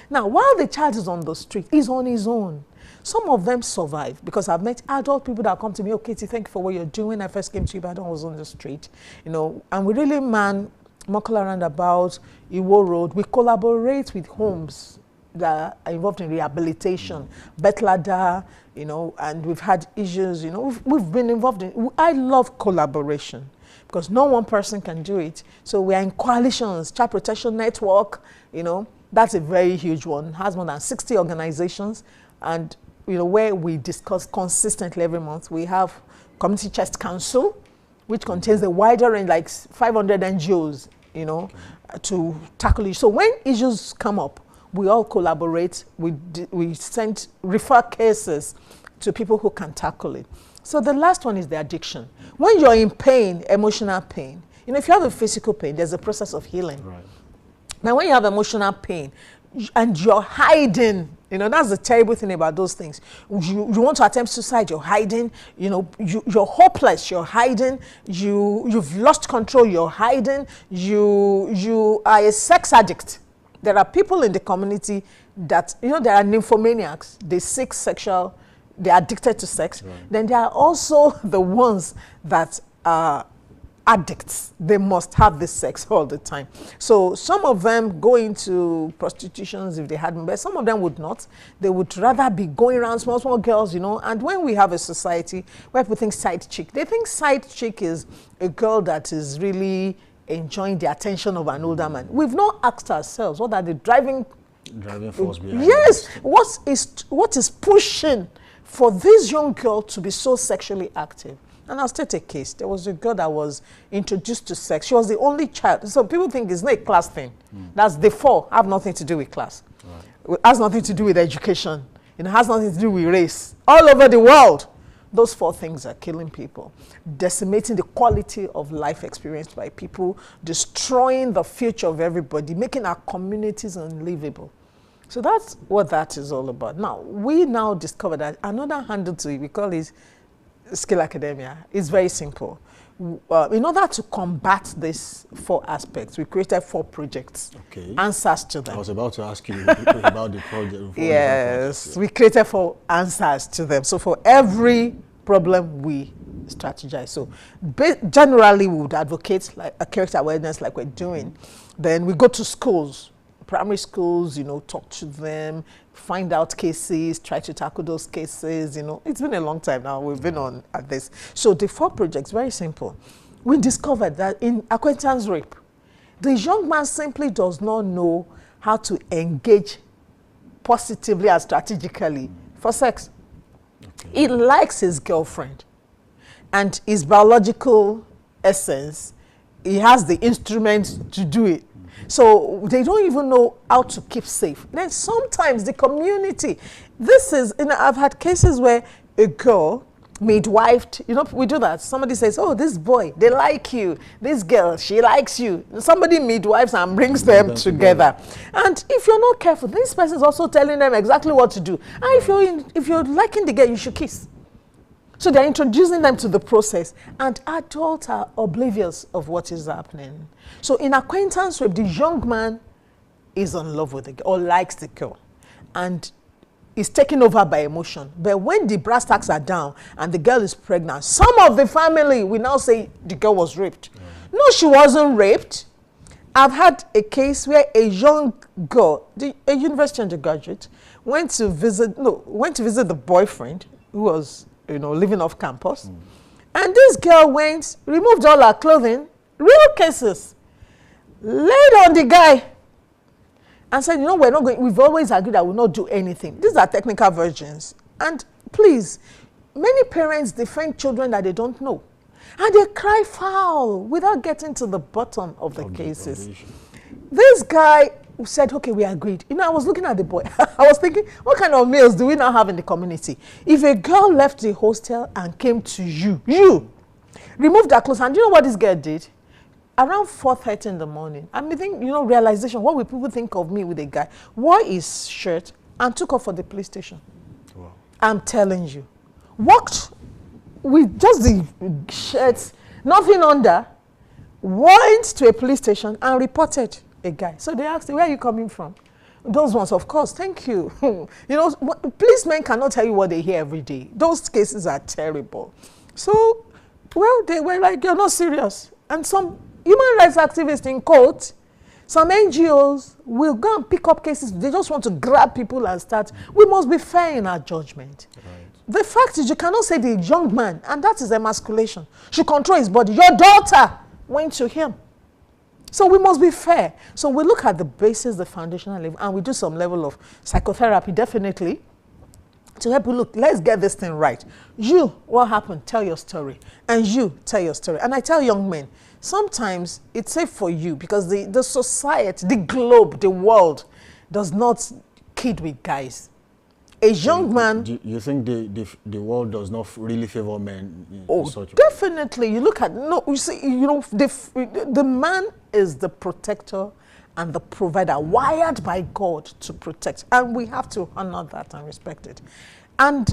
Now, while the child is on the street, he's on his own. Some of them survive because I've met adult people that come to me, oh, Katie, thank you for what you're doing. I first came to you, but I was on the street, you know, and we really man Mokola Roundabout, Iwo Road. We collaborate with homes that are involved in rehabilitation, Betlada, you know, and we've had issues, you know, we've been involved in, I love collaboration because no one person can do it. So we are in coalitions, Child Protection Network, you know, that's a very huge one, has more than 60 organizations, and, you know, where we discuss consistently every month. We have Community Chest Council, which contains a wider range, like 500 NGOs, you know, to tackle it. So when issues come up, we all collaborate, we refer cases to people who can tackle it. So the last one is the addiction. When you're in pain, emotional pain, you know, if you have a physical pain, there's a process of healing. Right. Now, when you have emotional pain and you're hiding, you know, that's the terrible thing about those things. You want to attempt suicide, you're hiding, you know, you're hopeless, you're hiding, you've lost control, you're hiding, you are a sex addict. There are people in the community that, you know, there are nymphomaniacs, they seek sexual, they're addicted to sex. Right. Then there are also the ones that are addicts. They must have this sex all the time. So some of them go into prostitutions if they hadn't, but some of them would not. They would rather be going around small girls, you know. And when we have a society where people think side chick, they think side chick is a girl that is really enjoying the attention of an older man. We've not asked ourselves, what are the driving force behind yes, what is pushing for this young girl to be so sexually active? And I'll state a case. There was a girl that was introduced to sex. She was the only child. So people think it's not a class thing. That's the four have nothing to do with class. Right. It has nothing to do with education. It has nothing to do with race. All over the world, those four things are killing people, decimating the quality of life experienced by people, destroying the future of everybody, making our communities unlivable. So that's what that is all about. Now, we now discover that another handle to it, we call it Skill Academia. It's very simple. In order to combat these four aspects, we created 4 projects. Okay. Answers to them. I was about to ask you about the project. Yes, we created 4 answers to them. So for every problem we strategize. So generally we would advocate like a character awareness like we're doing. Then we go to schools, primary schools, talk to them, find out cases, try to tackle those cases. It's been a long time now we've been on at this. So the 4 projects, very simple. We discovered that in acquaintance rape, the young man simply does not know how to engage positively and strategically for sex. Okay. He likes his girlfriend, and his biological essence, he has the instruments to do it. So they don't even know how to keep safe. Then sometimes the community, I've had cases where a girl midwifed, we do that. Somebody says, oh, this boy, they like you. This girl, she likes you. Somebody midwives and brings them together. And if you're not careful, this person is also telling them exactly what to do. And if you're liking the girl, you should kiss. So they're introducing them to the process, and adults are oblivious of what is happening. So in acquaintance rape, the young man is in love with the girl or likes the girl and is taken over by emotion. But when the brass tacks are down and the girl is pregnant, some of the family will now say the girl was raped. No, she wasn't raped. I've had a case where a young girl, a university undergraduate, went to visit the boyfriend who was living off campus. And this girl removed all her clothing, real cases, laid on the guy, and said, we're not going, we've always agreed that we'll not do anything. These are technical versions. And please, many parents defend children that they don't know. And they cry foul without getting to the bottom of the cases. This guy said, okay, we agreed. I was looking at the boy. I was thinking, what kind of males do we now have in the community? If a girl left the hostel and came to you, removed her clothes, and do you know what this girl did? Around 4:30 in the morning, I think, realization, what will people think of me with a guy? Wore his shirt and took off for the police station. Wow. I'm telling you. Walked with just the shirts, nothing under, went to a police station and reported a guy. So they asked, where are you coming from? Those ones, of course, thank you. Policemen cannot tell you what they hear every day. Those cases are terrible. So, they were like, you're not serious. And some human rights activists in court, some NGOs will go and pick up cases. They just want to grab people and start. We must be fair in our judgment. Right. The fact is, you cannot say the young man, and that is emasculation, should control his body. Your daughter went to him. So we must be fair. So we look at the basis, the foundational level, and we do some level of psychotherapy, definitely, to help you look, let's get this thing right. You, what happened? Tell your story. And you, tell your story. And I tell young men, sometimes it's safe for you because the society, the globe, the world does not kid with guys. A young man... Do you think the world does not really favor men in such a way? Definitely. You look at... No, you see, the man is the protector and the provider, wired by God to protect. And we have to honor that and respect it. And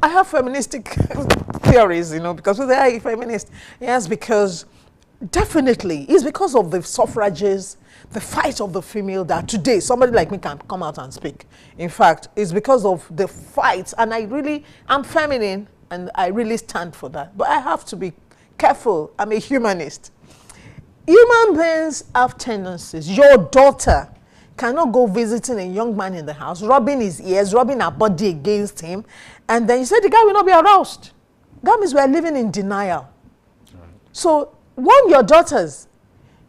I have feministic theories, because they are feminist. Yes, because definitely it's because of the suffrages, the fight of the female that today somebody like me can come out and speak. In fact, it's because of the fight. And I'm feminine and I really stand for that. But I have to be careful. I'm a humanist. Human beings have tendencies. Your daughter cannot go visiting a young man in the house, rubbing his ears, rubbing her body against him, and then you say the guy will not be aroused. That means we are living in denial. Right. So warn your daughters.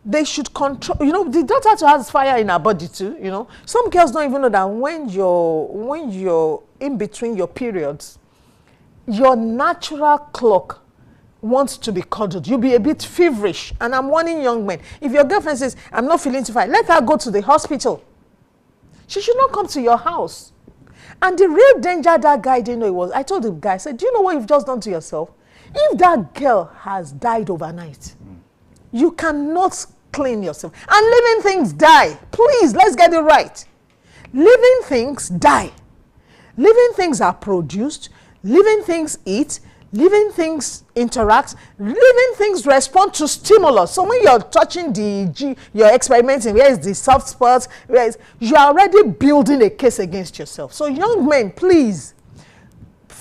They should control, the daughter has fire in her body too, Some girls don't even know that when you're in between your periods, your natural clock wants to be cuddled. You'll be a bit feverish. And I'm warning young men, if your girlfriend says, I'm not feeling too fine, let her go to the hospital. She should not come to your house. And the real danger that guy didn't know it was, I told the guy, I said, do you know what you've just done to yourself? If that girl has died overnight, you cannot clean yourself. And living things die. Please, let's get it right. Living things die. Living things are produced. Living things eat. Living things interact. Living things respond to stimulus. So when you're touching you're experimenting, where is the soft spots, you're already building a case against yourself. So young men, please,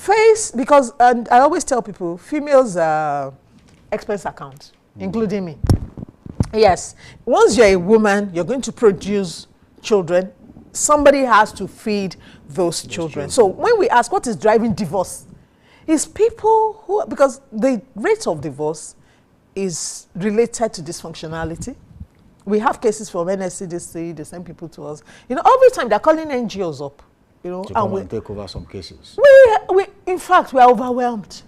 face, because, and I always tell people, females are expense account, including me. Yes, once you're a woman, you're going to produce children. Somebody has to feed those children. So when we ask what is driving divorce, it's people who, because the rate of divorce is related to dysfunctionality. We have cases from NSCDC, they send people to us. You know, every time they're calling NGOs up, you know, to come and take over some cases. In fact, we are overwhelmed.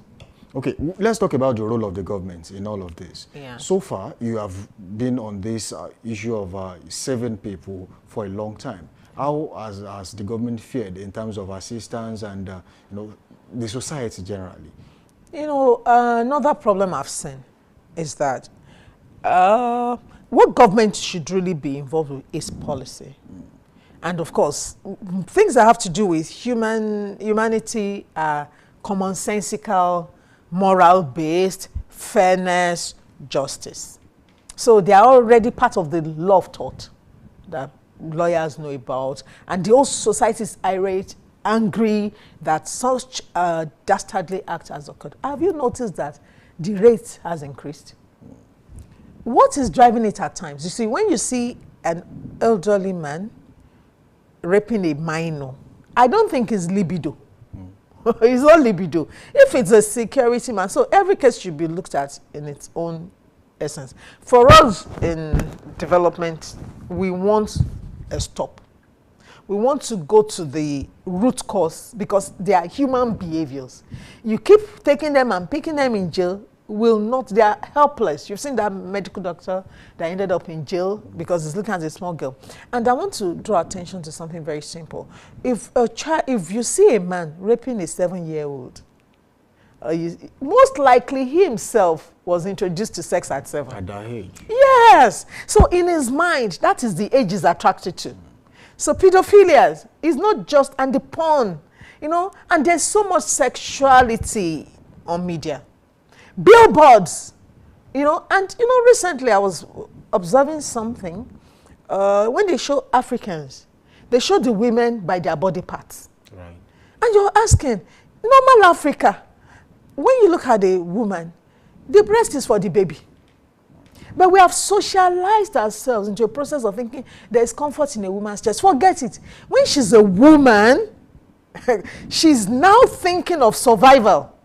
Okay, let's talk about the role of the government in all of this. Yeah. So far, you have been on this issue of saving people for a long time. How has the government fared in terms of assistance and you know, the society generally? You know, another problem I've seen is that what government should really be involved with is policy. And of course, things that have to do with humanity are commonsensical, moral-based, fairness, justice. So they are already part of the law of thought that lawyers know about. And the whole society is irate, angry that such a dastardly act has occurred. Have you noticed that the rate has increased? What is driving it at times? You see, when you see an elderly man raping a minor, I don't think it's libido. It's not libido. If it's a security man, so every case should be looked at in its own essence. For us in development, we want a stop. We want to go to the root cause because they are human behaviors. You keep taking them and picking them in jail, they are helpless. You've seen that medical doctor that ended up in jail because he's looking at a small girl. And I want to draw attention to something very simple. If you see a man raping a 7-year-old, most likely he himself was introduced to sex at 7. At that age. Yes. So in his mind, that is the age he's attracted to. So pedophilia is not just, and the porn, you know, and there's so much sexuality on media. Billboards, you know, and you know, recently I was observing something. When they show Africans, they show the women by their body parts. Right. And you're asking, normal Africa, when you look at a woman, the breast is for the baby. But we have socialized ourselves into a process of thinking there is comfort in a woman's chest. Forget it. When she's a woman, she's now thinking of survival.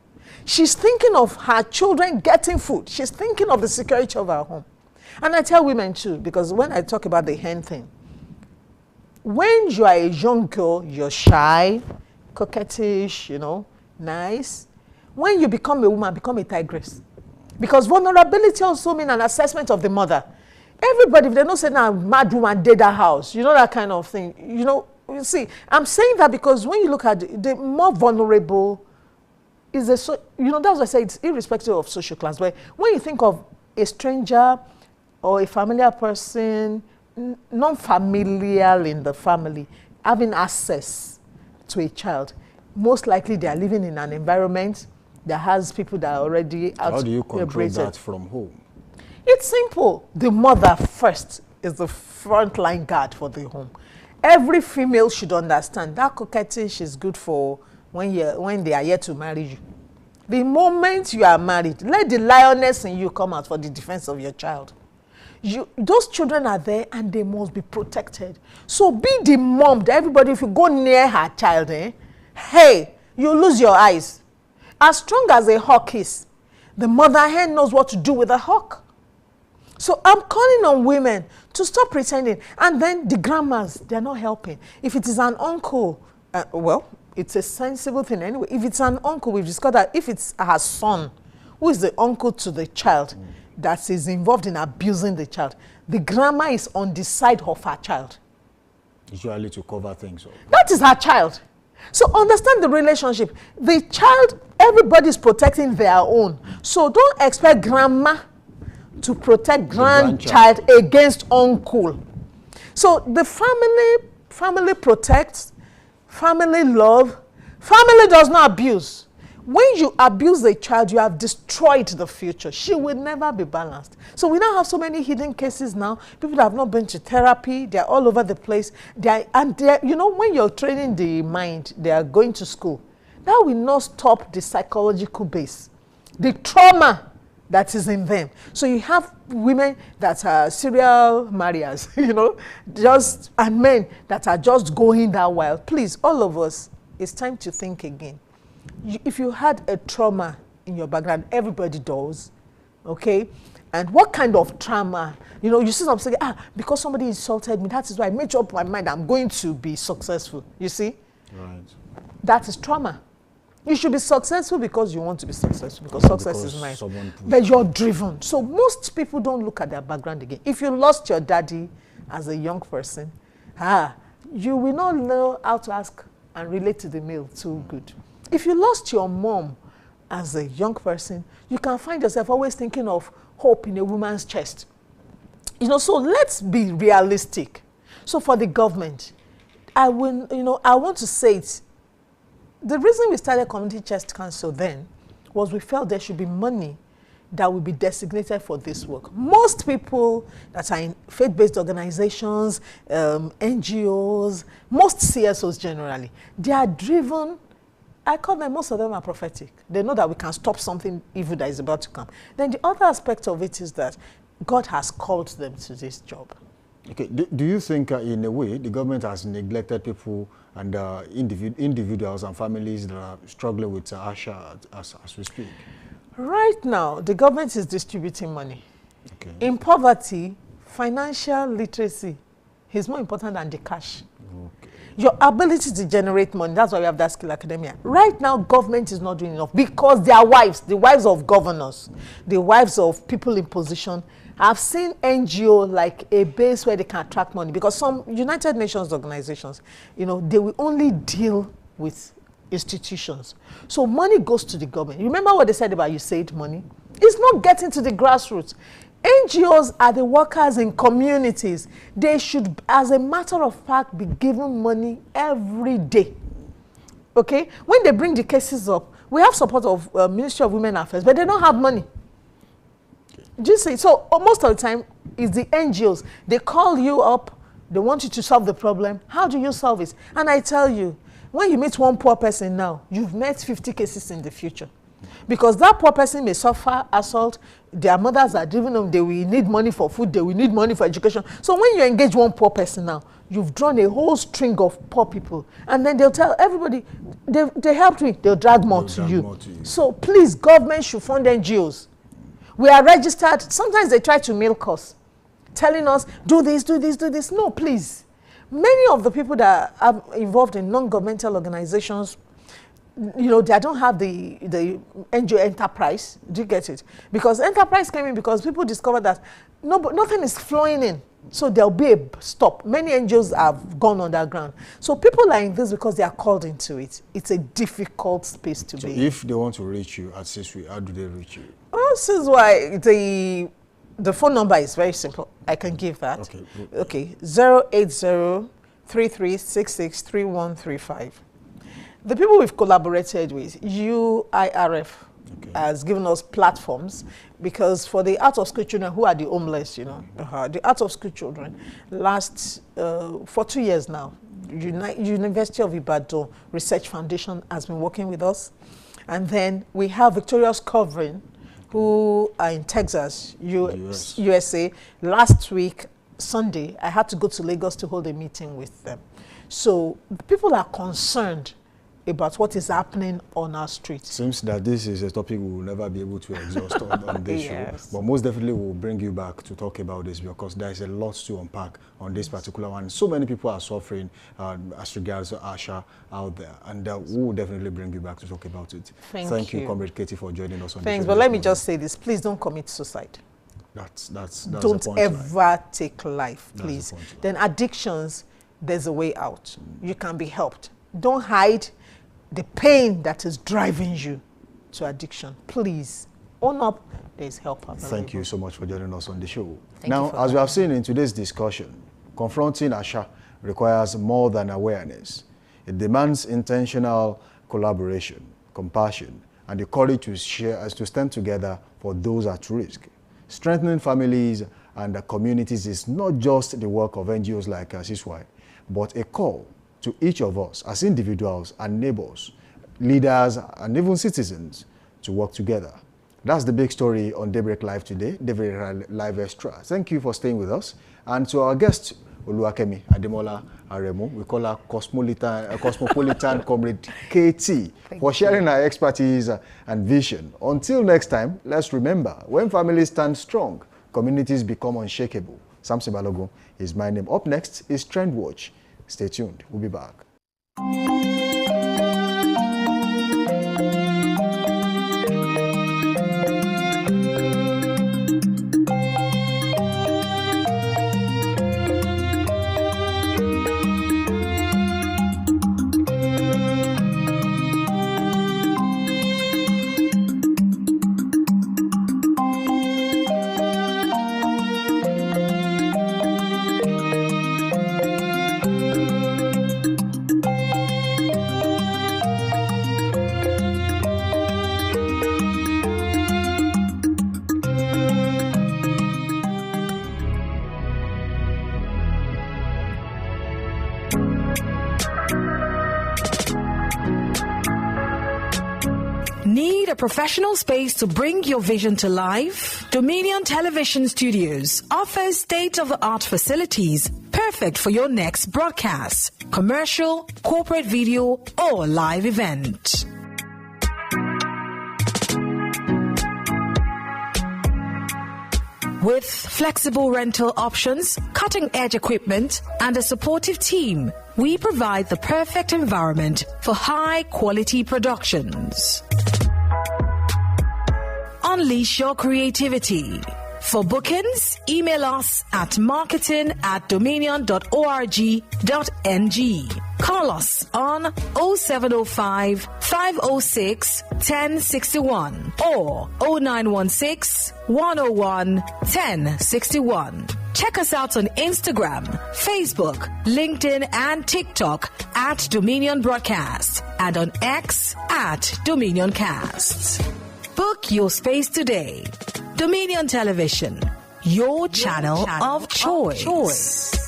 She's thinking of her children getting food. She's thinking of the security of her home. And I tell women too, because when I talk about the hen thing, when you are a young girl, you're shy, coquettish, you know, nice. When you become a woman, become a tigress. Because vulnerability also means an assessment of the mother. Everybody, if they don't say now, mad woman did that house, you know, that kind of thing. You know, you see, I'm saying that because when you look at the more vulnerable is you know, that's why I say it's irrespective of social class. But when you think of a stranger or a familiar person, non-familial in the family, having access to a child, most likely they are living in an environment that has people that are already out. How do you control that from home? It's simple. The mother first is the frontline guard for the home. Every female should understand that coquettish is good for when they are yet to marry you. The moment you are married, let the lioness in you come out for the defense of your child. Those children are there and they must be protected. So be the mom that everybody, if you go near her child, hey, you lose your eyes. As strong as a hawk is, the mother hen knows what to do with a hawk. So I'm calling on women to stop pretending. And then the grandmas, they're not helping. If it is an uncle, well, it's a sensible thing anyway. If it's an uncle, we've discovered that if it's her son, who is the uncle to the child, that is involved in abusing the child, the grandma is on the side of her child. Usually to cover things up. That is her child. So understand the relationship. The child, everybody's protecting their own. So don't expect grandma to protect grandchild against uncle. So the family protects, family love, family does not abuse. When you abuse the child, you have destroyed the future. She will never be balanced. So we now have so many hidden cases now. People that have not been to therapy, they're all over the place. You know, when you're training the mind, they are going to school. that will not stop the psychological base, the trauma that is in them. So you have women that are serial marriers, and men that are just going that wild. Please, all of us, it's time to think again. If you had a trauma in your background, everybody does, okay? And what kind of trauma? You see some say, because somebody insulted me, that is why I made up my mind I'm going to be successful. You see? Right. That is trauma. You should be successful because you want to be successful, because success is nice. But you're driven. So most people don't look at their background again. If you lost your daddy as a young person, you will not know how to ask and relate to the male too good. If you lost your mom as a young person, you can find yourself always thinking of hope in a woman's chest. So let's be realistic. So for the government, I want to say it. The reason we started Community Chest Council then was we felt there should be money that will be designated for this work. Most people that are in faith-based organizations, NGOs, most CSOs generally, they are driven. I call them, most of them are prophetic. They know that we can stop something evil that is about to come. Then the other aspect of it is that God has called them to this job. Okay. Do you think, in a way, the government has neglected people and individuals and families that are struggling with Asha as we speak? Right now, the government is distributing money. Okay. In poverty, financial literacy is more important than the cash. Okay. Your ability to generate money, that's why we have that skill academia. Right now, government is not doing enough because their wives, the wives of governors, the wives of people in position, I've seen NGO like a base where they can attract money, because some United Nations organizations, they will only deal with institutions. So money goes to the government. Remember what they said about USAID money? It's not getting to the grassroots. NGOs are the workers in communities. They should, as a matter of fact, be given money every day. Okay? When they bring the cases up, we have support of Ministry of Women Affairs, but they don't have money. Do you see? So most of the time, it's the NGOs. They call you up. They want you to solve the problem. How do you solve it? And I tell you, when you meet one poor person now, you've met 50 cases in the future. Because that poor person may suffer assault. Their mothers are driven them. They will need money for food. They will need money for education. So when you engage one poor person now, you've drawn a whole string of poor people. And then they'll tell everybody, they helped me. They'll drag more to you. So please, government should fund NGOs. We are registered. Sometimes they try to milk us, telling us, do this, do this, do this. No, please. Many of the people that are involved in non-governmental organizations, they don't have the NGO enterprise. Do you get it? Because enterprise came in because people discovered that nothing is flowing in. So there'll be a stop. Many NGOs have gone underground. So people are in this because they are called into it. It's a difficult space to be in. If they want to reach you at CISWI, how do they reach you? Well, this is why the phone number is very simple. I can give that. Okay. 080-3366-3135. The people we've collaborated with, UIRF, has given us platforms, because for the out-of-school children who are the homeless, the out-of-school children, for 2 years now, University of Ibadan Research Foundation has been working with us. And then we have Victorious Covering, who are in Texas, USA. Last week, Sunday, I had to go to Lagos to hold a meeting with them. So people are concerned about what is happening on our streets. Seems that this is a topic we will never be able to exhaust on this show. But most definitely we'll bring you back to talk about this, because there is a lot to unpack on this particular one. So many people are suffering as regards to Asha out there. And we will definitely bring you back to talk about it. Thank you, Comrade Katie, for joining us on this. Thanks, but let me just say this. Please don't commit suicide. That's don't ever take life, please. Then addictions, there's a way out. You can be helped. Don't hide the pain that is driving you to addiction. Please own up. There's help available. Thank you so much for joining us on the show. Now, as we have seen in today's discussion, confronting Asha requires more than awareness. It demands intentional collaboration, compassion, and the courage to stand together for those at risk. Strengthening families and communities is not just the work of NGOs like CISWI, but a call to each of us as individuals and neighbors leaders, and even citizens to work together. That's the big story on Daybreak Live today, Daybreak Live Extra. Thank you for staying with us. And to our guest, Oluwakemi Ademola Aremu, we call her Cosmopolitan Comrade KT, for sharing her expertise and vision. Until next time, let's remember, when families stand strong, communities become unshakable. Samson Balogun is my name. Up next is Trend Watch. Stay tuned. We'll be back. Need a professional space to bring your vision to life? Dominion Television Studios offers state-of-the-art facilities perfect for your next broadcast, commercial, corporate video, or live event. With flexible rental options, cutting-edge equipment, and a supportive team, we provide the perfect environment for high-quality productions. Unleash your creativity. For bookings, email us at marketing@dominion.org.ng. Call us on 0705 506 1061 or 0916 101 1061. Check us out on Instagram, Facebook, LinkedIn, and TikTok at Dominion Broadcast and on X at DominionCast. Book your space today. Dominion Television, your channel of choice.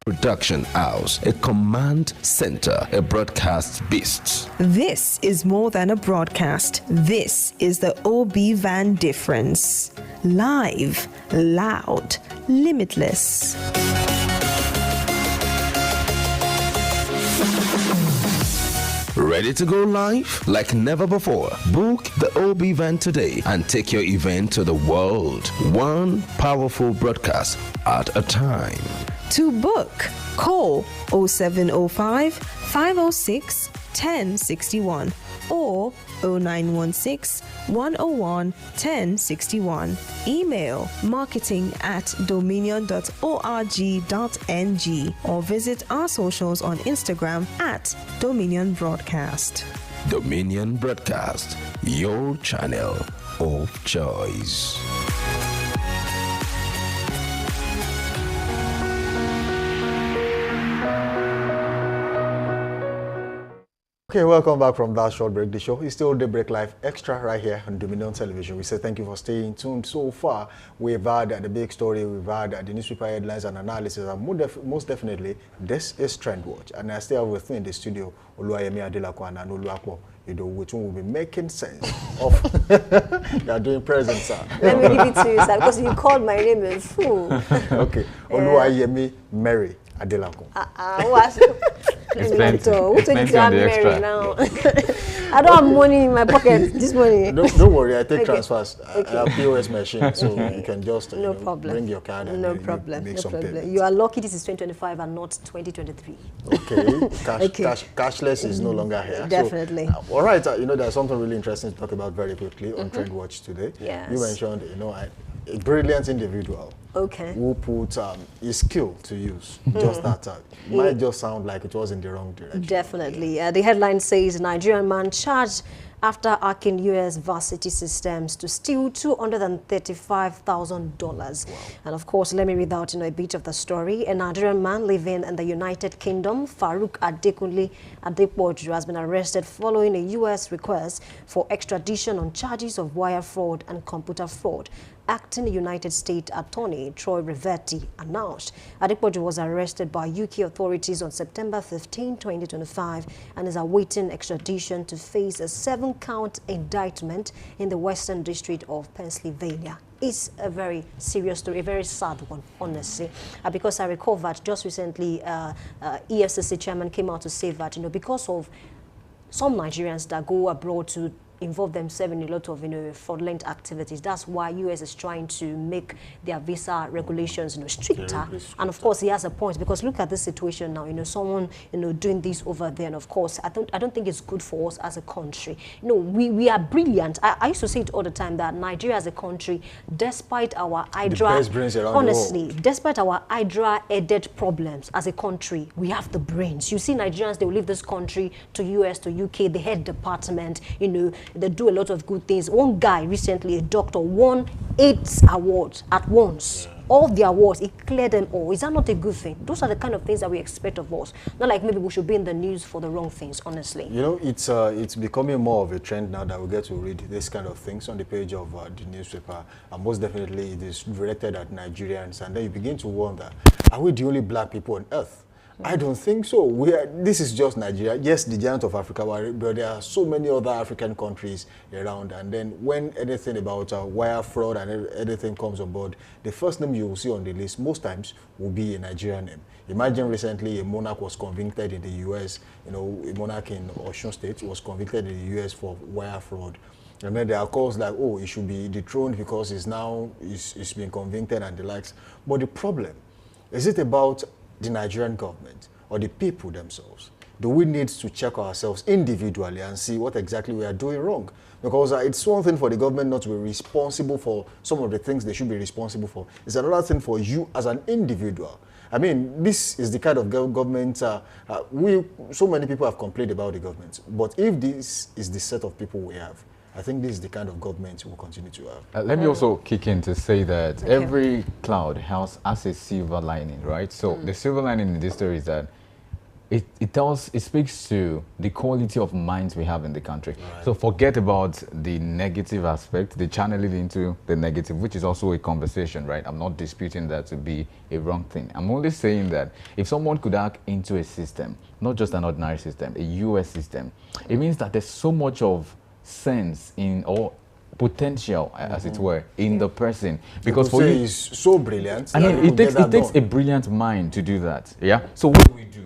Production house, a command center, a broadcast beast. This is more than a broadcast. This is the OB Van difference. Live, loud, limitless. Ready to go live like never before? Book the OB Van today and take your event to the world. One powerful broadcast at a time. To book, call 0705 506 1061 or 0916 101 1061. Email marketing@dominion.org.ng or visit our socials on Instagram at Dominion Broadcast. Dominion Broadcast, your channel of choice. Okay, welcome back from that short break. The show is still Daybreak Live Extra right here on Dominion Television. We say thank you for staying tuned. So far, we've had the big story, we've had the newspaper headlines and analysis, and most definitely, this is Trend Watch. And I still have with me in the studio, Oluwayemi Adelakwan and Oluwapo, which one will be making sense of you are doing present, sir. Let me give it to you, sir, because you called my name a fool. Okay, Oluwayemi Mary Adelakwan. It's plenty. It's plenty on the extra. Now. I don't have money in my pocket this morning. Don't worry, I take transfers. Okay. I have POS machine, so you can just bring your card and make some payments. You are lucky this is 2025 and not 2023. Okay, cashless is no longer here. Definitely. So, all right, there's something really interesting to talk about very quickly on Trend Watch today. Yes. You mentioned, a brilliant individual. Okay. Who put his skill to use. Just that might just sound like it was in the wrong direction. Definitely. The headline says Nigerian man charged after hacking U.S. varsity systems to steal $235,000. Wow. And of course, let me read out a bit of the story. A Nigerian man living in the United Kingdom, Farouk Adekunle Adepoju, has been arrested following a U.S. request for extradition on charges of wire fraud and computer fraud. Acting United States Attorney Troy Rivetti announced Adepoju was arrested by UK authorities on September 15, 2025 and is awaiting extradition to face a 7-count indictment in the Western District of Pennsylvania. It's a very serious story, a very sad one, honestly, because I recall that just recently EFCC chairman came out to say that, because of some Nigerians that go abroad to involve themselves in a lot of fraudulent activities. That's why US is trying to make their visa regulations stricter. And of course he has a point, because look at this situation now, someone doing this over there, and of course I don't think it's good for us as a country. We are brilliant. I used to say it all the time that Nigeria as a country, despite our Hydra, honestly, despite our Hydra-headed problems as a country, we have the brains. You see Nigerians, they will leave this country to US, to UK, the head department, they do a lot of good things. One guy recently, a doctor, won 8 awards at once. Yeah. All the awards, he cleared them all. Is that not a good thing? Those are the kind of things that we expect of us. Not like maybe we should be in the news for the wrong things, honestly. It's becoming more of a trend now that we get to read this kind of things on the page of the newspaper. And most definitely it is directed at Nigerians. And then you begin to wonder, are we the only black people on earth? I don't think so. This is just Nigeria. Yes, the giant of Africa, but there are so many other African countries around. And then when anything about wire fraud and anything comes on board, the first name you will see on the list most times will be a Nigerian name. Imagine recently a monarch was convicted in the US, a monarch in Osun State was convicted in the US for wire fraud. And then there are calls like, oh, he should be dethroned because he's been convicted and the likes. But the problem, is it about the Nigerian government or the people themselves? Do we need to check ourselves individually and see what exactly we are doing wrong? Because it's one thing for the government not to be responsible for some of the things they should be responsible for. It's another thing for you as an individual. I mean, this is the kind of government, so many people have complained about the government. But if this is the set of people we have, I think this is the kind of government we'll continue to have. Let me also kick in to say that every cloud has a silver lining, right? So the silver lining in this story is that it speaks to the quality of minds we have in the country. Right. So forget about the negative aspect, the channeling into the negative, which is also a conversation, right? I'm not disputing that to be a wrong thing. I'm only saying that if someone could hack into a system, not just an ordinary system, a US system, it means that there's so much of sense in or potential, as it were, in the person, because for you, he's so brilliant. I mean, it takes a brilliant mind to do that. Yeah. So what do we do?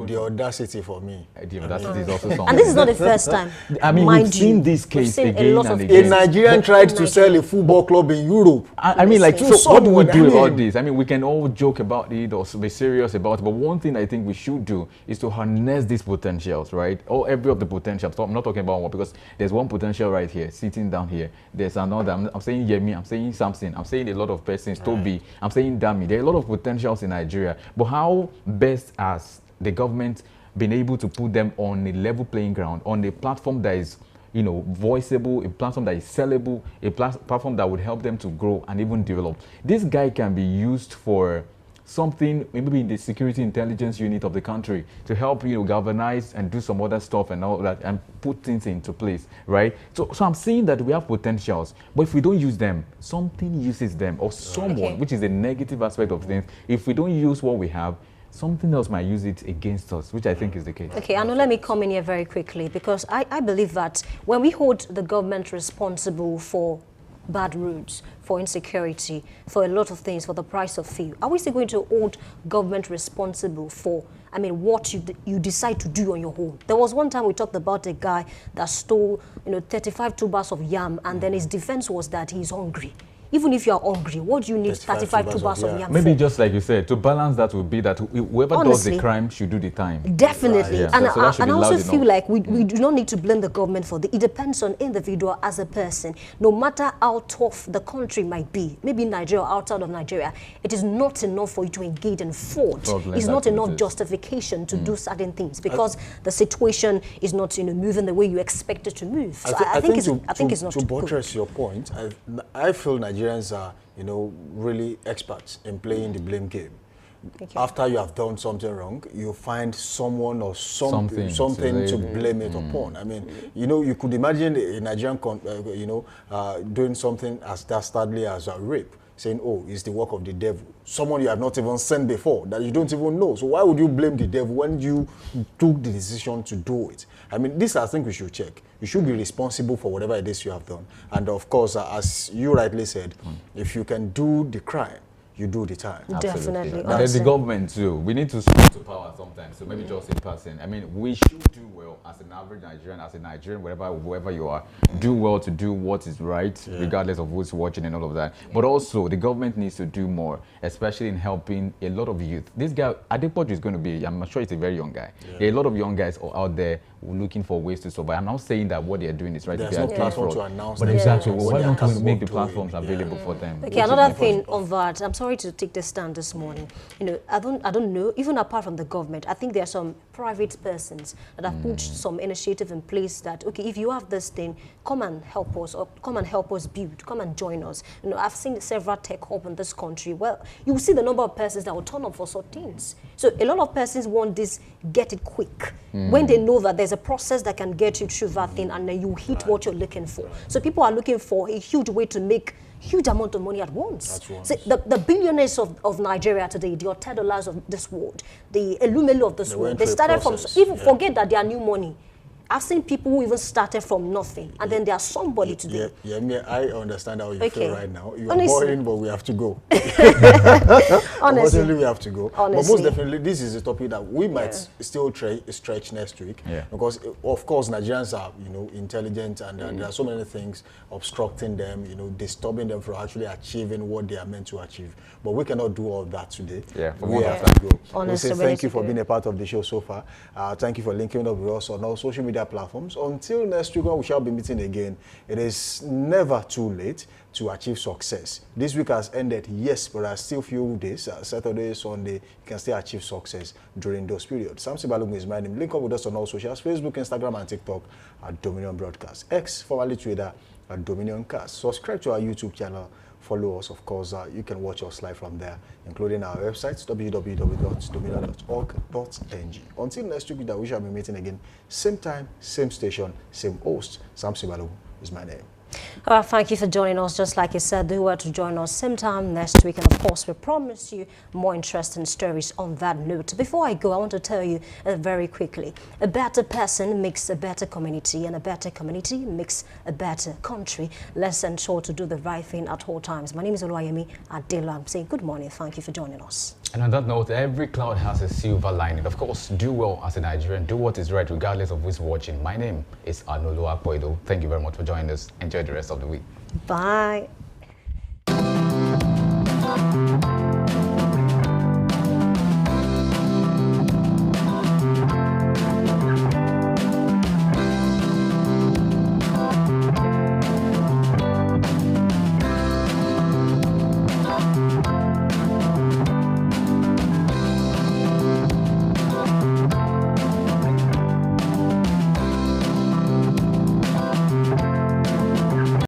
The audacity for me. The audacity is also something. And this is not the first time. I mean, we've seen this case again and again. A Nigerian tried to sell a football club in Europe. I mean, like, so what do we do about this? I mean, we can all joke about it or be serious about it, but one thing I think we should do is to harness these potentials, right? Or every of the potentials. So I'm not talking about one, because there's one potential right here, sitting down here. There's another. I'm saying Yemi. I'm saying Samson. I'm saying a lot of persons. Toby. I'm saying Dami. There are a lot of potentials in Nigeria, but how best as the government been able to put them on a level playing ground, on a platform that is, voiceable, a platform that is sellable, a platform that would help them to grow and even develop. This guy can be used for something, maybe in the security intelligence unit of the country, to help, galvanize and do some other stuff and all that and put things into place, right? So I'm saying that we have potentials, but if we don't use them, something uses them, or someone, which is a negative aspect of things. If we don't use what we have, something else might use it against us, which I think is the case. Okay, Anu, let me come in here very quickly, because I believe that when we hold the government responsible for bad roads, for insecurity, for a lot of things, for the price of fuel, are we still going to hold government responsible for, what you decide to do on your own? There was one time we talked about a guy that stole, 35 tubers of yam, and then his defense was that he's hungry. even if you are hungry, what do you need 35 tubers of yam Maybe for? just like you said, to balance that would be that whoever does the crime should do the time. Definitely. Right. And, So and I also feel enough. like we do not need to blame the government for it depends on individual as a person. No matter how tough the country might be, maybe in Nigeria or outside of Nigeria, it is not enough for you to engage in fraud. It's not enough justification to do certain things because the situation is not moving the way you expect it to move. So I think it's not to buttress your point. I feel Nigerians are really experts in playing the blame game. After you have done something wrong, you find someone or something to blame it upon. I mean, you could imagine a Nigerian, doing something as dastardly as a rape, saying, oh, it's the work of the devil. Someone you have not even seen before, that you don't even know. So why would you blame the devil when you took the decision to do it? I mean, this I think we should check. You should be responsible for whatever it is you have done. And of course, as you rightly said, if you can do the crime, you do the time. Definitely. And there's the government too. We need to speak to power sometimes. So maybe just in person. I mean, we should do well as an average Nigerian, wherever you are, do well to do what is right, regardless of who's watching and all of that. But also, the government needs to do more, especially in helping a lot of youth. This guy, Adepoju is going to be, I'm sure he's a very young guy. There are a lot of young guys out there looking for ways to survive. I'm not saying that what they're doing is right. There's no platform to announce. But exactly, why don't we make the platforms available for them? Okay, another thing on that, I'm sorry to take this stand this morning. I don't know, even apart from the government, I think there are some private persons that have put some initiative in place that, okay, if you have this thing, come and help us, or come and help us build, come and join us. I've seen several tech hubs in this country. Well, you will see the number of persons that will turn up for such things. So a lot of persons want this, get it quick. When they know that there's a process that can get you through that thing and then you hit what you're looking for. So people are looking for a huge way to make huge amount of money at once. So the billionaires of Nigeria today, the $10 of this world, the Elumelu of this world, they started from, even forget that they are new money. I've seen people who even started from nothing, and then they are somebody today. I understand how you feel right now. You are boring, but we have to go. Honestly, we have to go. But most definitely, this is a topic that we might still stretch next week. Because, of course, Nigerians are, intelligent, and there are so many things obstructing them, disturbing them from actually achieving what they are meant to achieve. But we cannot do all that today. We have to go. Honestly, we say thank you for being a part of the show so far. Thank you for linking up with us on all social media platforms. Until next week, when we shall be meeting again, it is never too late to achieve success. This week has ended, yes, but there are still few days, Saturday, Sunday, you can still achieve success during those periods. Samson Balogun is my name. Link up with us on all socials, Facebook, Instagram, and TikTok at Dominion Broadcast. X, formerly Twitter, at Dominion Cast. Subscribe to our YouTube channel. Follow us, of course. You can watch us live from there, including our website, www.dominion.org.ng. Until next week, we shall be meeting again. Same time, same station, same host. Samson Balogun is my name. Thank you for joining us. Just like you said, do well to join us same time next week. And of course, we promise you more interesting stories on that note. Before I go, I want to tell you very quickly, a better person makes a better community, and a better community makes a better country. Let's ensure to do the right thing at all times. My name is Oluwayemi Adela. I'm saying good morning. Thank you for joining us. And on that note, every cloud has a silver lining. Of course, do well as a Nigerian. Do what is right, regardless of who's watching. My name is Anolo Akpoido. Thank you very much for joining us. Enjoy the rest of the week. Bye.